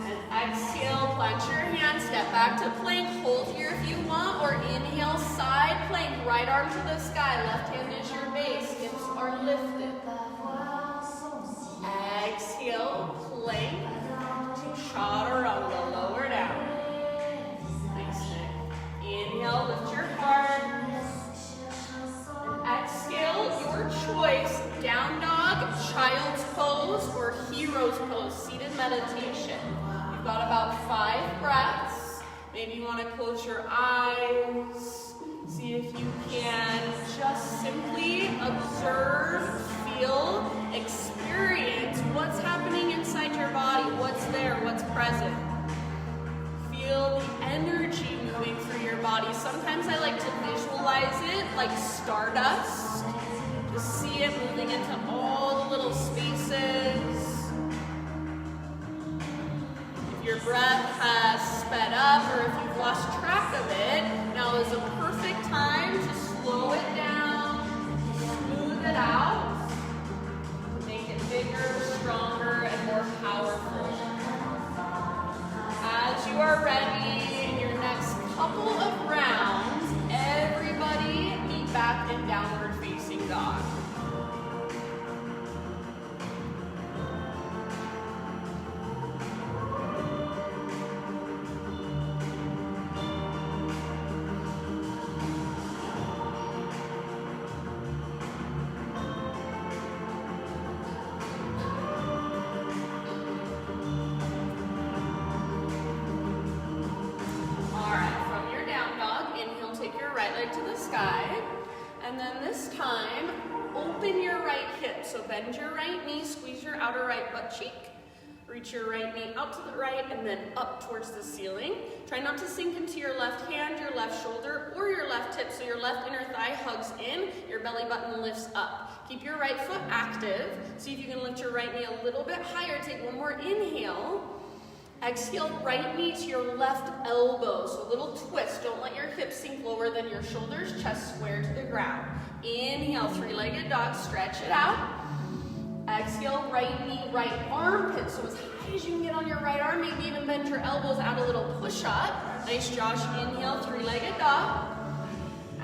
And exhale, plant your hands. Step back to plank. Hold here if you want. Or inhale, side plank. Right arm to the sky. Left hand is your base. Hips are lifted. Exhale, plank to chaturanga, lower down. Nice neck. Inhale, lift your heart. And exhale, your choice. Down dog, child's pose, or hero's pose, seated meditation. You've got about 5 breaths. Maybe you want to close your eyes. See if you can just simply observe, feel Experience what's happening inside your body, what's there, what's present. Feel the energy moving through your body. Sometimes I like to visualize it like stardust. Just see it moving into all the little spaces. If your breath has sped up or if you've lost track of it, now is a perfect time to slow it down, smooth it out, make it bigger, stronger, and more powerful. As you are ready in your next couple of rounds, everybody meet back in downward facing dog. To the sky, and then this time open your right hip, so bend your right knee, squeeze your outer right butt cheek, reach your right knee out to the right and then up towards the ceiling. Try not to sink into your left hand, your left shoulder, or your left hip, so your left inner thigh hugs in, your belly button lifts up. Keep your right foot active. See if you can lift your right knee a little bit higher. Take one more inhale. Exhale, right knee to your left elbow, so a little twist. Don't let your hips sink lower than your shoulders, chest square to the ground. Inhale, three-legged dog, stretch it out. Exhale, right knee, right armpit, so as high as you can get on your right arm, maybe even bend your elbows, add a little push-up. Nice, Josh, inhale, three-legged dog.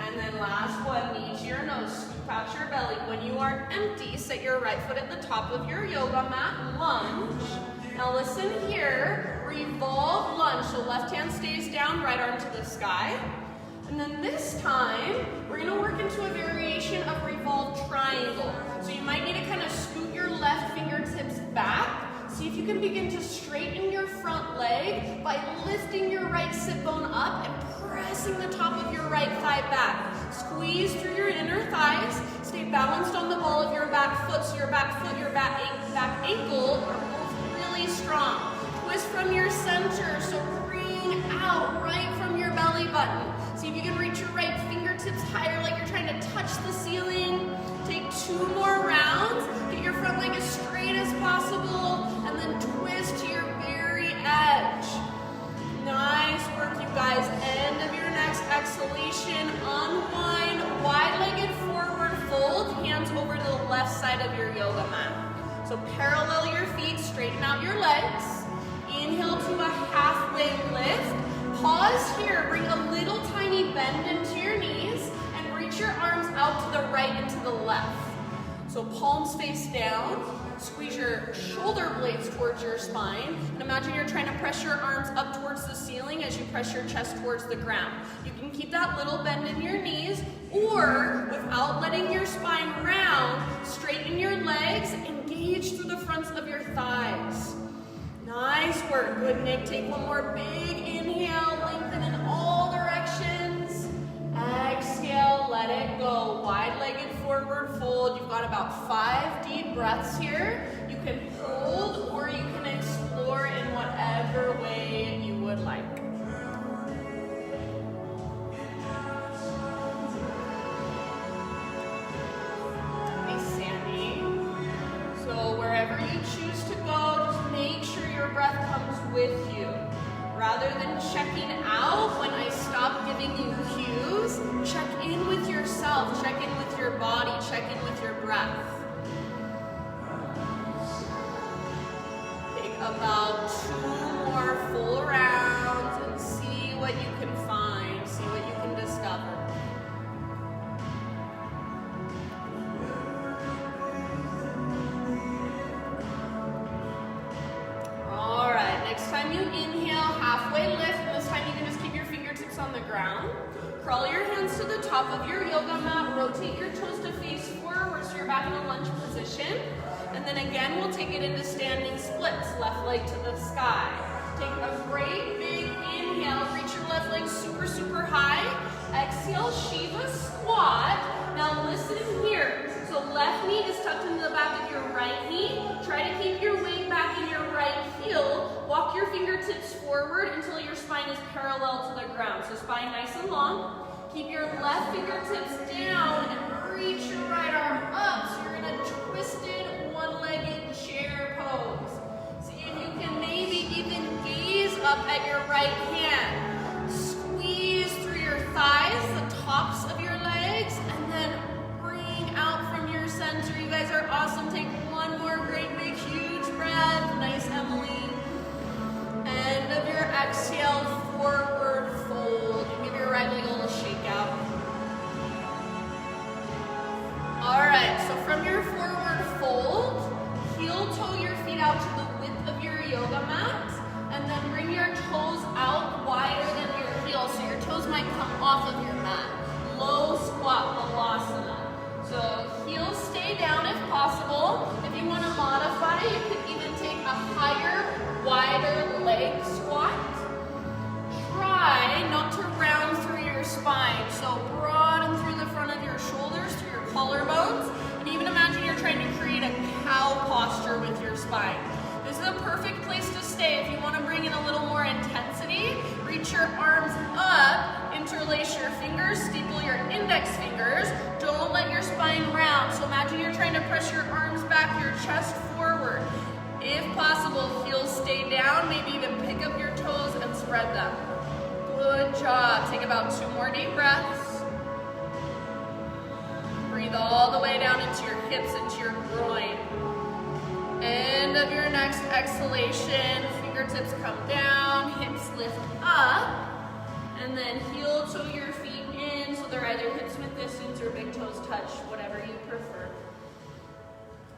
And then last one, knee to your nose, scoop out your belly. When you are empty, set your right foot at the top of your yoga mat, lunge. Now listen here, revolve lunge, so left hand stays down, right arm to the sky. And then this time, we're gonna work into a variation of revolve triangle. So you might need to kind of scoot your left fingertips back. See if you can begin to straighten your front leg by lifting your right sit bone up and pressing the top of your right thigh back. Squeeze through your inner thighs, stay balanced on the ball of your back foot, so your back foot, your back ankle are both really strong. Twist from your center, so bring out right from your belly button. See if you can reach your right fingertips higher like you're trying to touch the ceiling. Take 2 more rounds. Get your front leg as straight as possible, and then twist to your very edge. Nice work, you guys. End of your next exhalation. Unwind, wide-legged forward fold, hands over to the left side of your yoga mat. So parallel your feet, straighten out your legs. Inhale to a halfway lift. Pause here, bring a little tiny bend into your knees and reach your arms out to the right and to the left. So palms face down, squeeze your shoulder blades towards your spine, and imagine you're trying to press your arms up towards the ceiling as you press your chest towards the ground. You can keep that little bend in your knees, or without letting your spine round, straighten your legs, engage through the fronts of your thighs. Nice work. Good, Nick. Take one more big inhale, lengthen in all directions. Exhale, let it go. Wide-legged forward fold. You've got about 5 deep breaths here. You can hold or you can explore in whatever way you would like. Hey, Sandy. So wherever you choose to go, just make sure your breath comes with you. Rather than checking out when I stop giving you cues, check in with yourself, check in with your body, check in with your breath. Take about 2 more full rounds and see what you can find, see what you can discover. All right, next time you inhale, halfway lift, and this time you can just keep your fingertips on the ground. Crawl your hands to the top of your yoga mat, rotate your toes to face forward so you're back in a lunge position. And then again, we'll take it into standing splits, left leg to the sky. Take a great big inhale, reach your left leg super, super high. Exhale, Shiva squat. Now listen here. So left knee is tucked into the back of your right knee. Try to keep your weight back in your right heel. Walk your fingertips forward until your spine is parallel to the ground. So spine nice and long. Keep your left fingertips down and reach your right arm up. So you're in a twisted one-legged chair pose. See if you can maybe even gaze up at your right hand. Squeeze through your thighs, the tops of your legs, and then bring out from your center. You guys are awesome. Take one more great big huge breath. Nice, Emily. End of your exhale, forward fold. And give your right leg a little shake out. All right, so from your forward fold, heel toe your feet out to the width of your yoga mat, and then bring your toes out wider than your heels, so your toes might come off of your mat. Low squat balasana. So heels stay down if possible. If you want to modify, you could even take a higher, wider leg squat. Try not to round through your spine, so broaden through the front of your shoulders, through your collarbones, and even imagine you're trying to create a cow posture with your spine. This is a perfect place to stay if you want to bring in a little more intensity. Reach your arms up, interlace your fingers, steeple your index fingers. Don't let your spine round. So imagine you're trying to press your arms back, your chest forward. If possible, heels stay down, maybe even pick up your toes and spread them. Good job. Take about 2 more deep breaths. Breathe all the way down into your hips, into your groin. End of your next exhalation, fingertips come down, hips lift up, and then heel toe your feet in, so they're either hips width distance or big toes touch, whatever you prefer.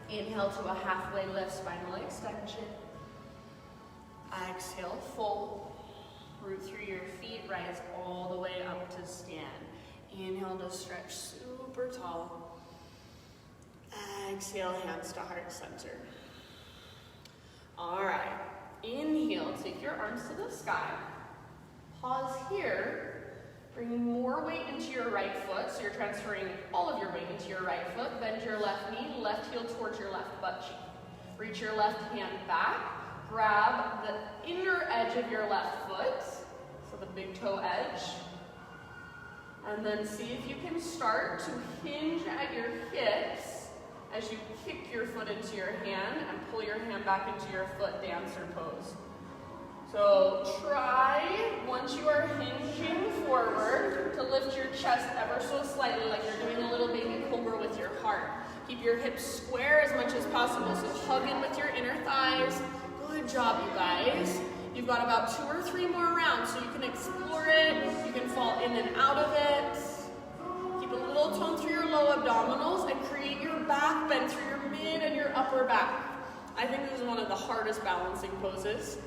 Inhale to a halfway lift, spinal extension. Exhale, fold. Root through your feet, rise all the way up to stand. Inhale to stretch super tall. Exhale, hands to heart center. All right, inhale, take your arms to the sky. Pause here, bring more weight into your right foot, so you're transferring all of your weight into your right foot. Bend your left knee, left heel towards your left butt cheek. Reach your left hand back, grab the inner edge of your left foot, so the big toe edge. And then see if you can start to hinge at your hips as you kick your foot into your hand and pull your hand back into your foot dancer pose. So try, once you are hinging forward, to lift your chest ever so slightly, like you're doing a little baby cobra with your heart. Keep your hips square as much as possible, so hug in with your inner thighs. Good job, you guys. You've got about 2 or 3 more rounds, so you can explore it, you can fall in and out of it. Keep a little tone through your low abdominals and create your back bend through your mid and your upper back. I think this is one of the hardest balancing poses.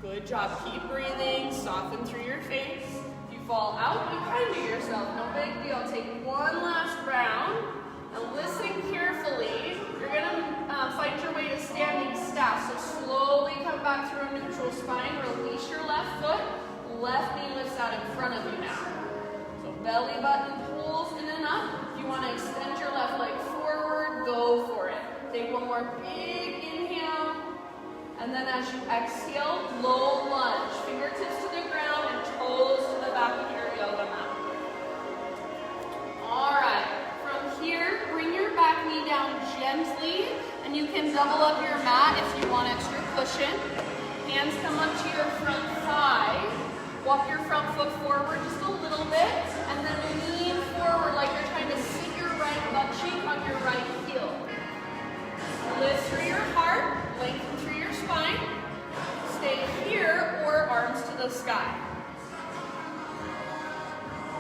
Good job, keep breathing, soften through your face. If you fall out, be kind to yourself, no big deal. Take one last round and listen carefully. You're gonna find your way to standing staff, so slowly come back through a neutral spine, release your left foot, left knee lifts out in front of you now. So belly button pulls in and up. If you want to extend your left leg forward, go for it. Take one more big inhale, and then as you exhale, low lunge. Fingertips to the ground and toes to the back of your yoga mat. All right, from here, bring your back knee down gently, and you can double up your mat if you want extra cushion. Hands come up to your front thigh. Walk your front foot forward just a little bit, and then lean forward like you're trying to sit your right butt cheek on your right heel. Lift through your heart, lengthen through your spine. Stay here or arms to the sky.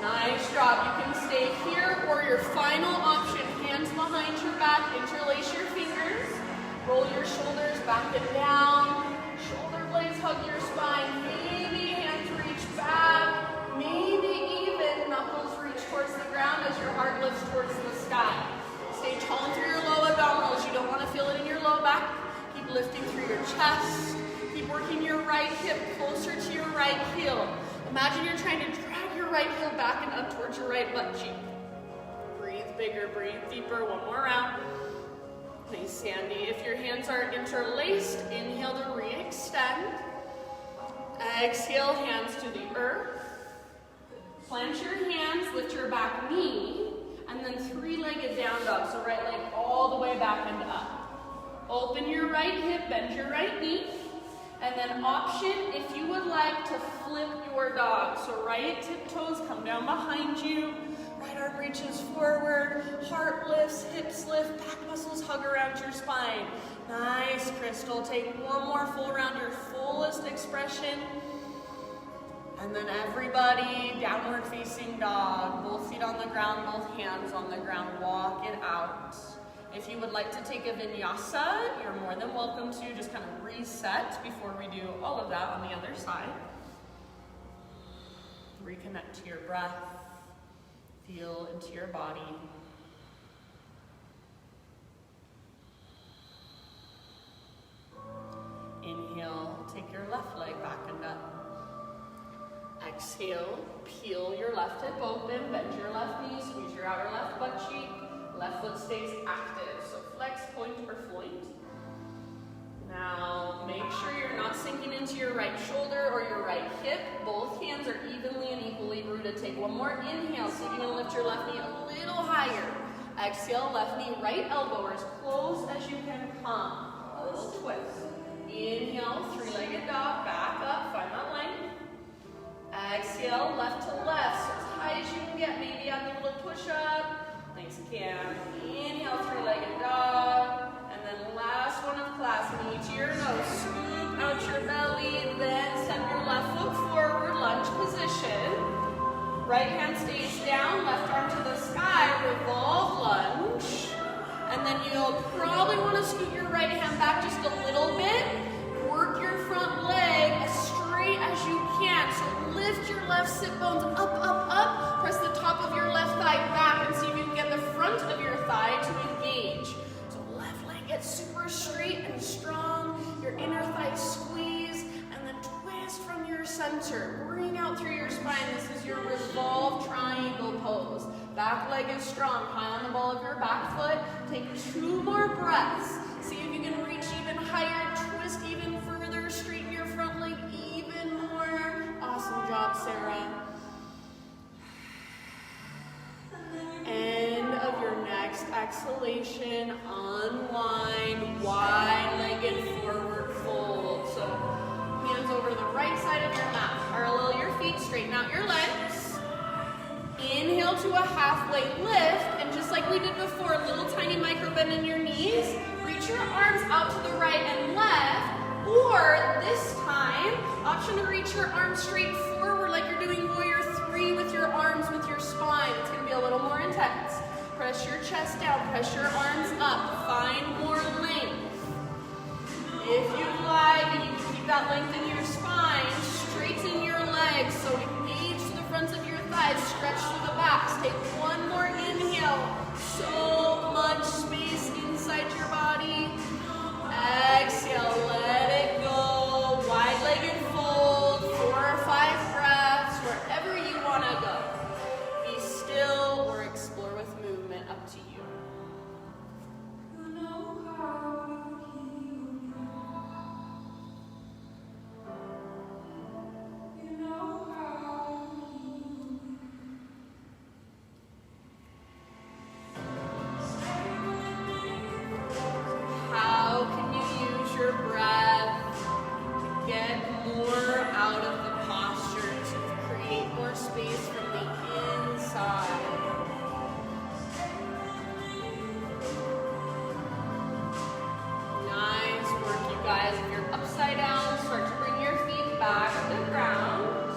Nice job. You can stay here or your final option, hands behind your back, interlace your fingers, roll your shoulders back and down, shoulder blades hug your spine, maybe hands reach back, maybe even knuckles reach towards the ground as your heart lifts towards the sky. Stay tall through your low abdominals. You don't want to feel it in your low back. Keep lifting through your chest. Keep working your right hip closer to your right heel. Imagine you're trying to drag your right heel back and up towards your right butt cheek. Breathe bigger. Breathe deeper. One more round. Nice, Sandy. If your hands are interlaced, inhale to re-extend. Exhale, hands to the earth. Plant your hands, lift your back knee, and then three-legged down dog. So right leg all the way back and up. Open your right hip, bend your right knee. And then option, if you would like to flip your dog. So right tiptoes come down behind you. Right arm reaches forward, heart lifts, hips lift, back muscles hug around your spine. Nice, Crystal. Take one more full round, your fullest expression. And then everybody, downward facing dog. Both feet on the ground, both hands on the ground. Walk it out. If you would like to take a vinyasa, you're more than welcome to. Just kind of reset before we do all of that on the other side. Reconnect to your breath. Feel into your body. Inhale, take your left leg back and up. Exhale, peel your left hip open, bend your left knee, squeeze your outer left butt cheek. Left foot stays active, so flex, point, or float. Now, make sure you're not sinking into your right shoulder or your right hip. Both hands are evenly and equally rooted. Take one more inhale. See if you can lift your left knee a little higher. Exhale, left knee, right elbow, or as close as you can come. A little twist. Inhale, three-legged dog, back up, find that length. Exhale, left to left, so as high as you can get. Maybe add a little push-up. Nice, Cam. Inhale, three-legged dog. And then last one of class, knee to your nose. Scoop out your belly, then step your left foot forward, lunge position. Right hand stays down, left arm to the sky, revolve lunge. And then you'll probably want to scoot your right hand back just a little bit. Work your front leg as straight as you can. So lift your left sit bones up, up, up. Press the top of your left thigh back and see if you can get the front of your thigh to engage. So left leg gets super straight and strong. Your inner thigh squeeze and then twist from your center. Bring out through your spine. This is your revolve triangle pose. Back leg is strong. High on the ball of your back foot. Take 2 more breaths. See if you can reach even higher. Twist even further. Straighten your front leg even more. Awesome job, Sarah. End of your next exhalation, unwind, wide-legged forward fold. So hands over the right side of your mat. Parallel your feet, straighten out your legs. Inhale to a halfway lift, and just like we did before, a little tiny micro bend in your knees. Reach your arms out to the right and left, or this time, option to reach your arms straight forward like you're doing warrior 3 with your arms, with your spine. It's going to be a little more intense. Press your chest down, press your arms up, find more length. If you like, and you can keep that length in your spine, straighten your legs, so engage to the fronts of your thighs, stretch through the backs. Take one more inhale. So much space inside your body. Exhale, let it go. Wide-legged fold, 4 or 5 breaths, wherever you want to go. Be still or explore with movement, up to you. How can you use your breath to get more out of the posture, to create more space from the inside? Nice work, you guys. If you're upside down, start to bring your feet back to the ground.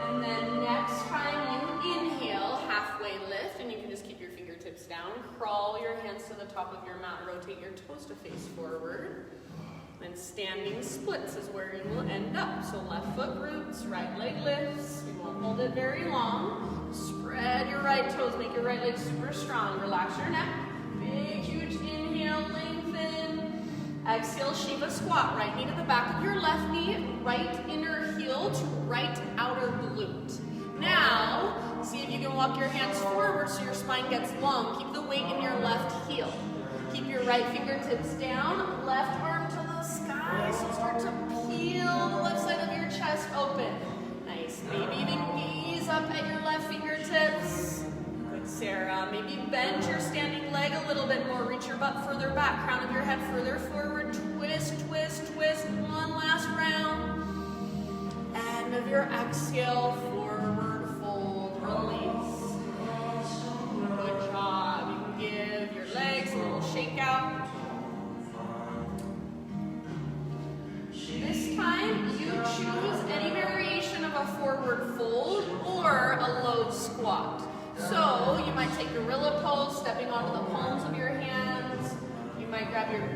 And then next time you inhale, halfway lift, and you can just keep your fingertips down. Crawl your hands to the top of your mat. Rotate your toes to face forward. And standing splits is where you will end up. So left foot roots, right leg lifts. We won't hold it very long. Spread your right toes. Make your right leg super strong. Relax your neck. Big, huge inhale, lengthen. Exhale, Shiva squat. Right knee to the back of your left knee. Right inner heel to right outer glute. Now, see if you can walk your hands forward so your spine gets long. Keep the weight in your left heel. Keep your right fingertips down, left arm to the sky. So start to peel the left side of your chest open. Nice. Maybe even gaze up at your left fingertips. Good, Sarah. Maybe bend your standing leg a little bit more. Reach your butt further back. Crown of your head further forward. Twist, twist, twist. One last round. End of your exhale, forward fold, release. Good job. You can give your legs a little shake out. This time, you choose any variation of a forward fold or a low squat. So, you might take gorilla pose, stepping onto the palms of your hands. You might grab your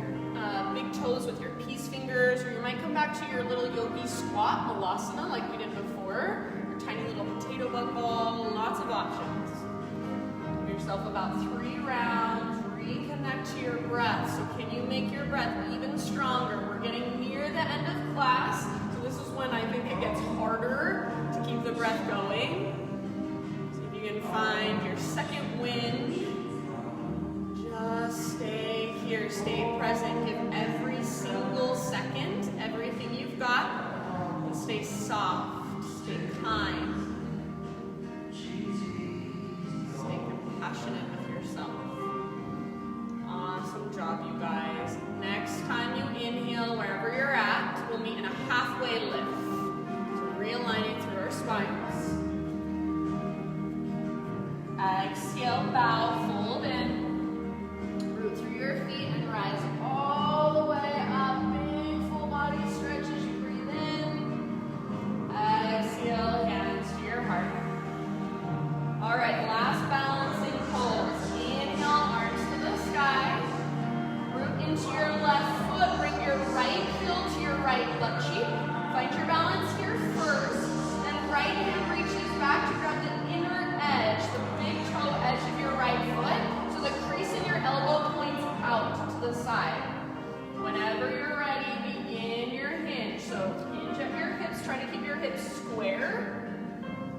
big toes with your peace fingers, or you might come back to your little yogi squat, malasana, like we did before. Your tiny little potato bug ball, lots of options. Give yourself about 3 rounds. Reconnect to your breath. So can you make your breath even stronger? We're getting near the end of class, so this is when I think it gets harder to keep the breath going. So if you can find your second wind, just stay here, stay present. Give every single second everything you've got, and stay soft, stay kind, stay compassionate with yourself. Awesome job, you guys. Next time you inhale, wherever you're at, we'll meet in a halfway lift. So realigning through our spines. Exhale, bow, fold in. Root through your feet and rise all the way up. Big full body stretch as you breathe in. Exhale, hands to your heart. All right, last balancing pose. Inhale, arms to the sky. Root into your left foot. Bring your right heel to your right butt cheek. Find your balance here first. Then right hand reaches back to grab the inner edge, the big toe edge of your right foot. So the crease in your elbow points out to the side. Whenever you're ready, begin your hinge. So hinge at your hips. Try to keep your hips square.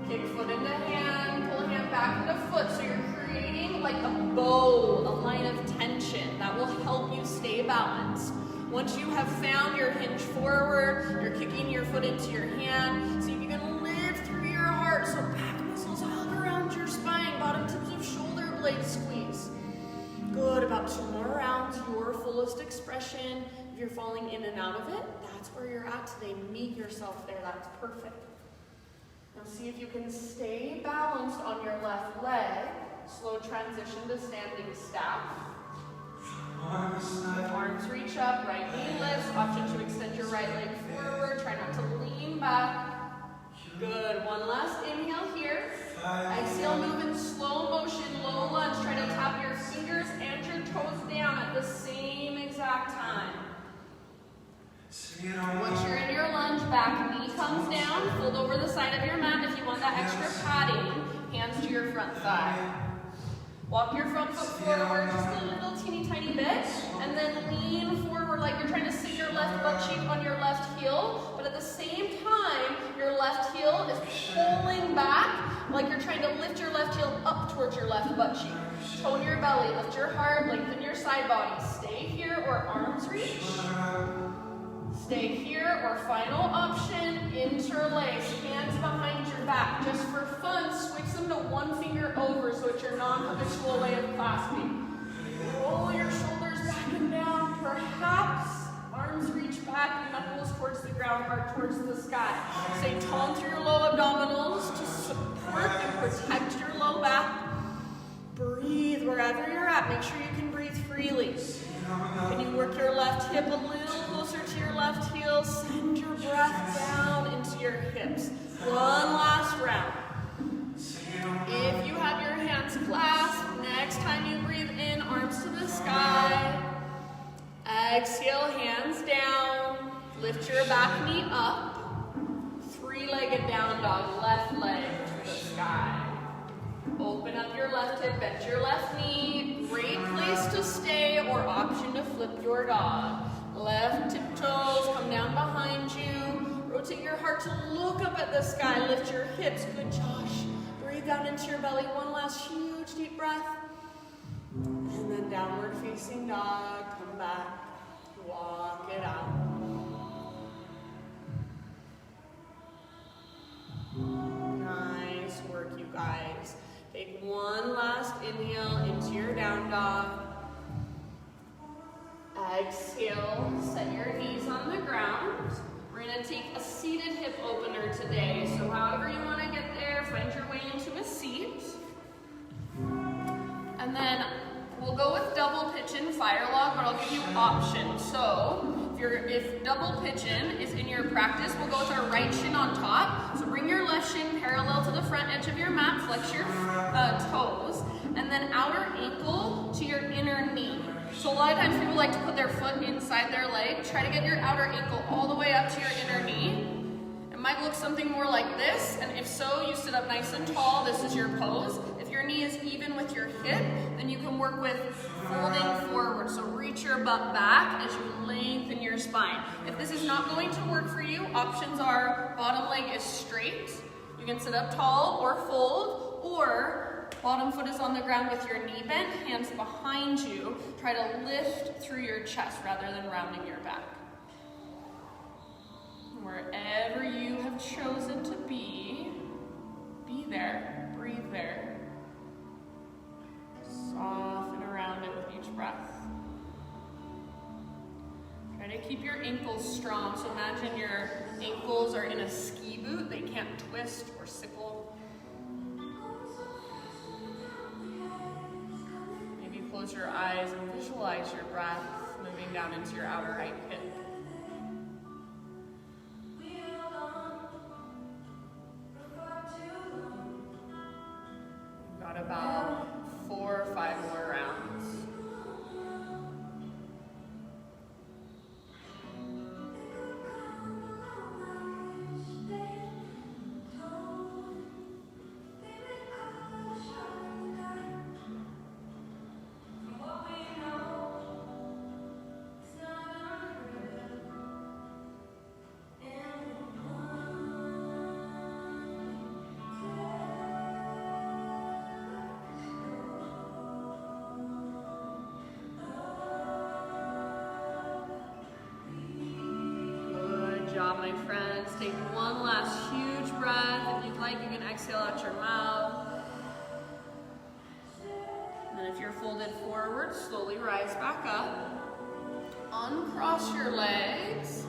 Kick foot into hand, pull hand back into foot. So you're creating like a bow, a line of tension that will help you stay balanced. Once you have found your hinge forward, you're kicking your foot into your hand so you can live through your heart. So back muscles hug around your spine, bottom tips of shoulder blades squeeze. Good, about 2 more rounds, your fullest expression. If you're falling in and out of it, that's where you're at today. Meet yourself there, that's perfect. Now see if you can stay balanced on your left leg. Slow transition to standing staff. Arms reach up, right knee lifts. Option to extend your right leg forward. Try not to lean back. Good, one last inhale here. Exhale, move in slow motion, low lunge. Try to tap your fingers and your toes down at the same exact time. Once you're in your lunge, back knee comes down, fold over the side of your mat. If you want that extra padding, hands to your front thigh. Walk your front foot forward just a little teeny tiny bit, and then lean forward like you're trying to sit your left butt cheek on your left heel, but at the same time, your left heel is pulling back like you're trying to lift your left heel up towards your left butt cheek. Tone your belly, lift your heart, lengthen your side body. Stay here or arms reach. Stay here, or final option, interlace, hands behind your back. Just for fun, switch them to one finger over so it's your non-habitual way of clasping. Roll your shoulders back and down, perhaps arms reach back, knuckles towards the ground, heart towards the sky. Stay tall through your low abdominals to support and protect your low back. Breathe wherever you're at, make sure you can breathe freely. Can you work your left hip a little closer to your left heel? Send your breath down into your hips. One last round. If you have your hands clasped, next time you breathe in, arms to the sky. Exhale, hands down. Lift your back knee up. 3-legged down dog, left leg to the sky. Open up your left hip, bend your left knee. Great place to stay, or option to flip your dog. Left tiptoes, come down behind you. Rotate your heart to look up at the sky. Lift your hips. Good, Josh. Breathe down into to your belly. One last huge deep breath. And then downward facing dog. Come back. Walk it out. Nice work, you guys. Take one last inhale into your down dog. Exhale, set your knees on the ground. We're going to take a seated hip opener today. So however you want to get there, find your way into a seat. And then we'll go with double pigeon fire log, but I'll give you options. So if double pigeon is in your practice, we'll go with our right shin on top. So bring your left shin parallel to the front edge of your mat, flex your toes, and then outer ankle to your inner knee. So a lot of times people like to put their foot inside their leg. Try to get your outer ankle all the way up to your inner knee. It might look something more like this, and if so, you sit up nice and tall. This is your pose. If your knee is even with your hip, then you can work with folding forward. So reach your butt back as you lengthen your spine. If this is not going to work for you, options are bottom leg is straight. You can sit up tall or fold, or bottom foot is on the ground with your knee bent, hands behind you. Try to lift through your chest rather than rounding your back. Wherever you have chosen to be there, breathe there. Soften around it with each breath. Try to keep your ankles strong. So imagine your ankles are in a ski boot. They can't twist or sickle. Maybe close your eyes and visualize your breath moving down into your outer right hip. Got about 4 or 5 more rounds. My friends, take one last huge breath. If you'd like, you can exhale out your mouth. And then if you're folded forward, slowly rise back up. Uncross your legs.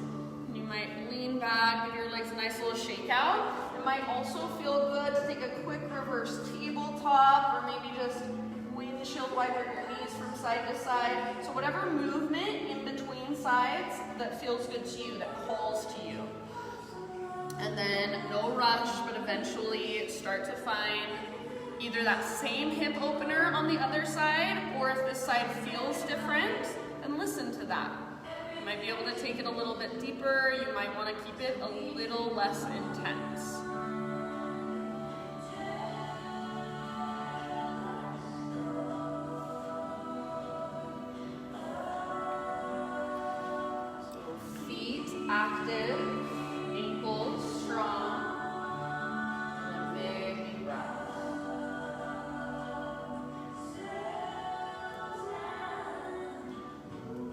You might lean back, give your legs a nice little shake out. It might also feel good to take a quick reverse tabletop, or maybe just windshield wiper your knees from side to side. So whatever movement in between sides that feels good to you, that calls to you. And then no rush, but eventually start to find either that same hip opener on the other side, or if this side feels different, then listen to that. You might be able to take it a little bit deeper. You might want to keep it a little less intense. Active, ankles strong, and then big breath.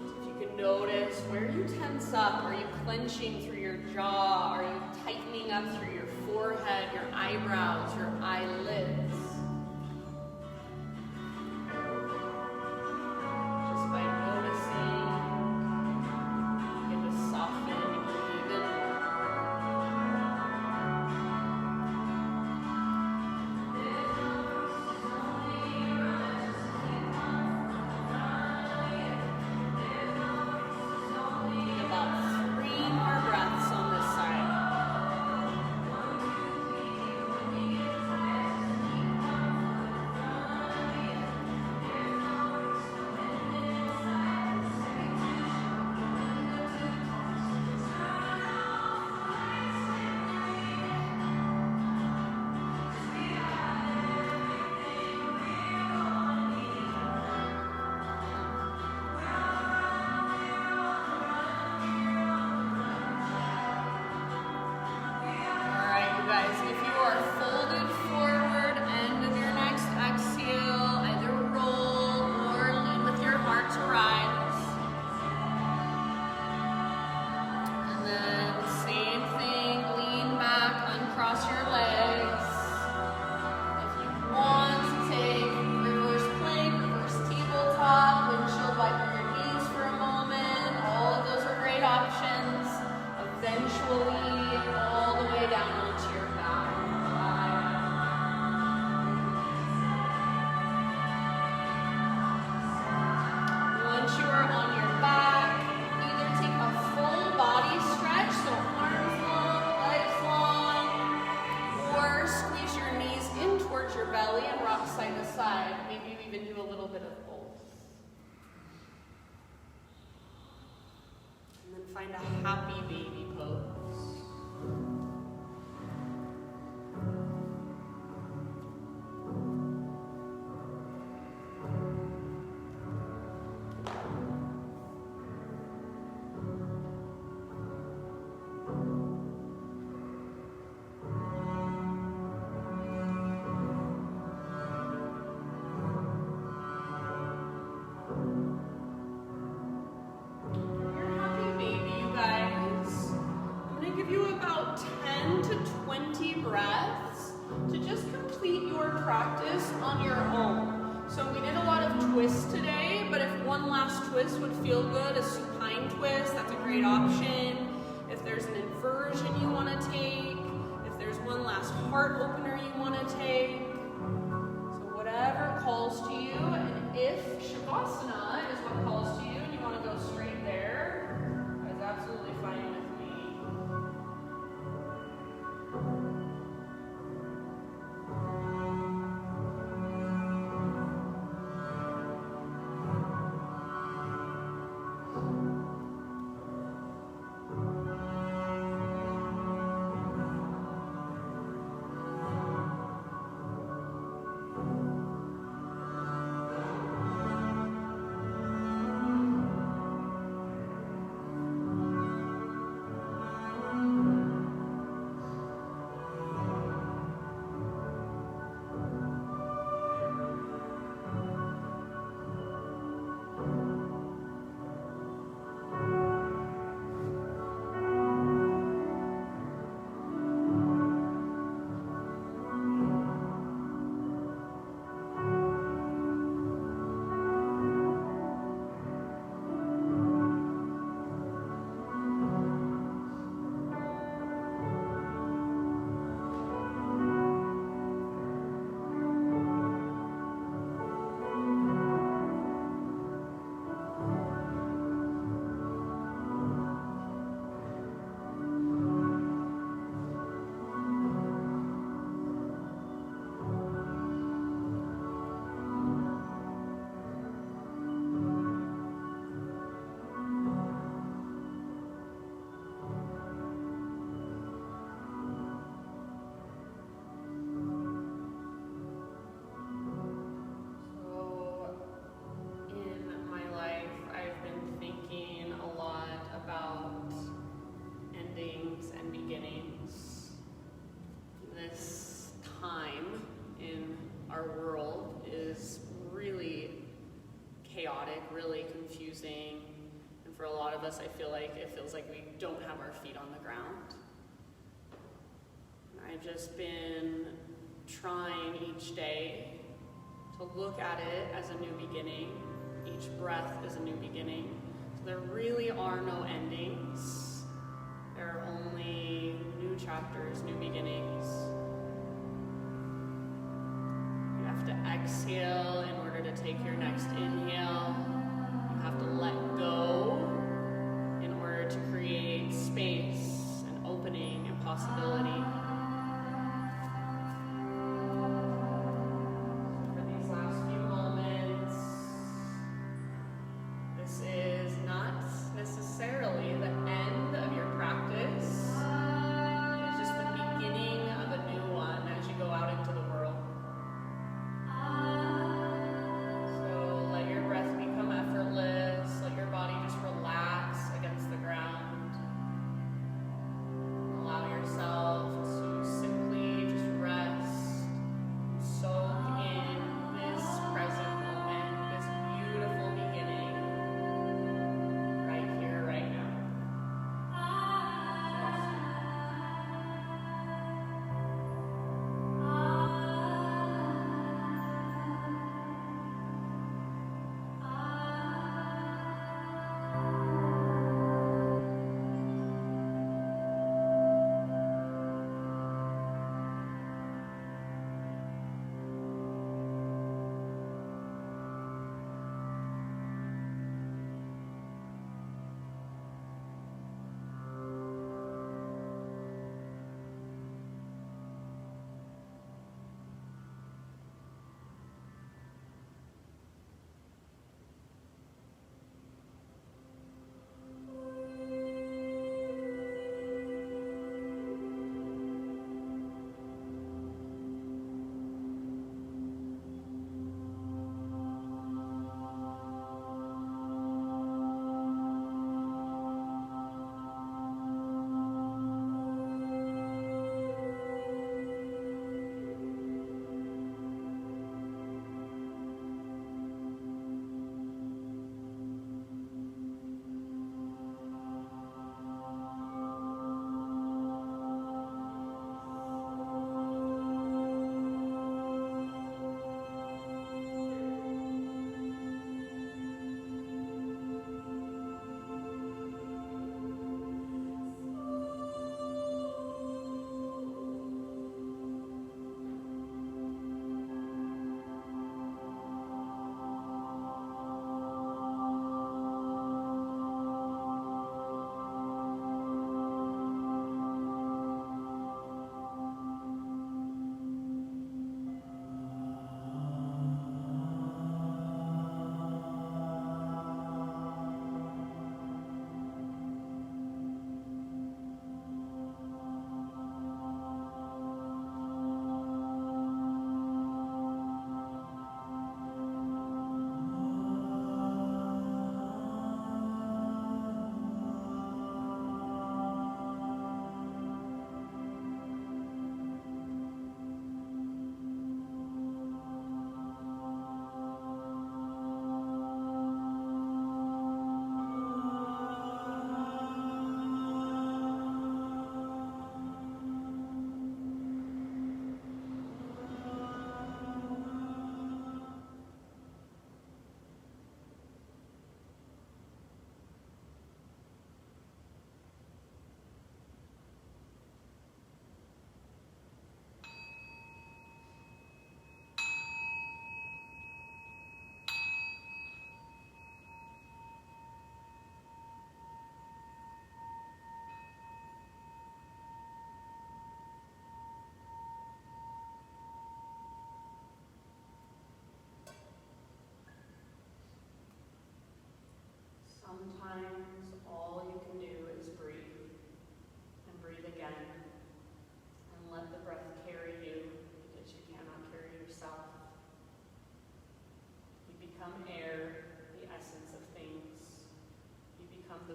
If you can notice where you tense up, are you clenching through your jaw? Are you tightening up through your forehead, your eyebrows, your eyelids? side. Maybe you even do a little bit of both. And then find a happy baby pose. To just complete your practice on your own. So we did a lot of twists today, but if one last twist would feel good, a supine twist, that's a great option. If there's an inversion you want to take, if there's one last heart opener you want to take, so whatever calls to you, and if Shavasana is what calls to you and you want to go straight there, that is absolutely fine with me. Really confusing, and for a lot of us I feel like it feels like we don't have our feet on the ground. I've just been trying each day to look at it as a new beginning. Each breath is a new beginning. So there really are no endings. There are only new chapters, new beginnings. You have to exhale in order to take your next inhale. You have to let go in order to create space and opening and possibility. For these last few moments, this is not necessarily the end of your practice. It's just the beginning of a new one as you go out into the world. So let your breath become effortless. Let your body just relax against the ground. Allow yourself to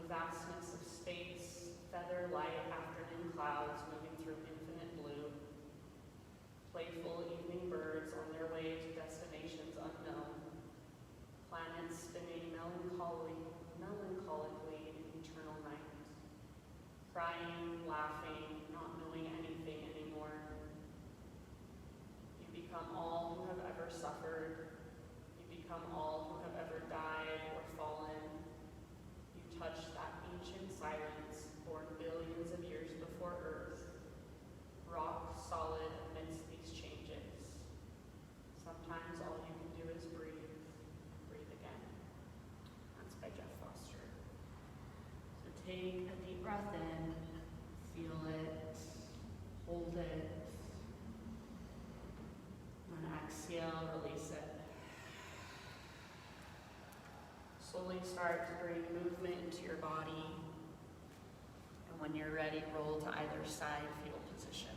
vastness of space, feather light afternoon clouds moving through infinite blue, playful evening birds on their way to destinations unknown, planets spinning melancholically in eternal night, crying, laughing, not knowing anything anymore. You become all who have ever suffered. You become all who have ever died or fallen. You touch that ancient silence born billions of years before Earth, rock solid amidst these changes. Sometimes all you can do is breathe. Breathe again. That's by Jeff Foster. So take a deep breath in, feel it, hold it, and exhale, release it. Slowly start to bring movement into your body. And when you're ready, roll to either side, fetal position.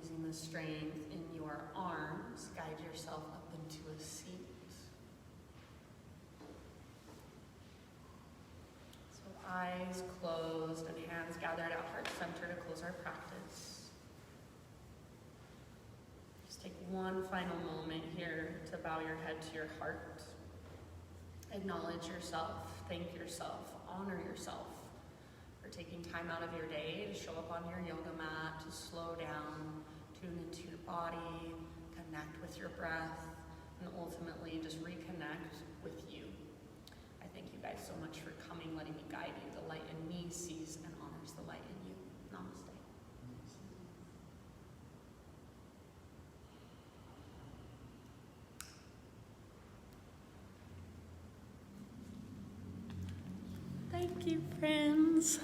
Using the strength in your arms, guide yourself up into a seat. So eyes closed and hands gathered at heart center to close our practice. Just take one final moment here to bow your head to your heart. Acknowledge yourself, thank yourself, honor yourself for taking time out of your day to show up on your yoga mat, to slow down, tune into your body, connect with your breath, and ultimately just reconnect with you. I thank you guys so much for coming, letting me guide you. The light in me sees and honors the light in you. Namaste. Thank you, friends.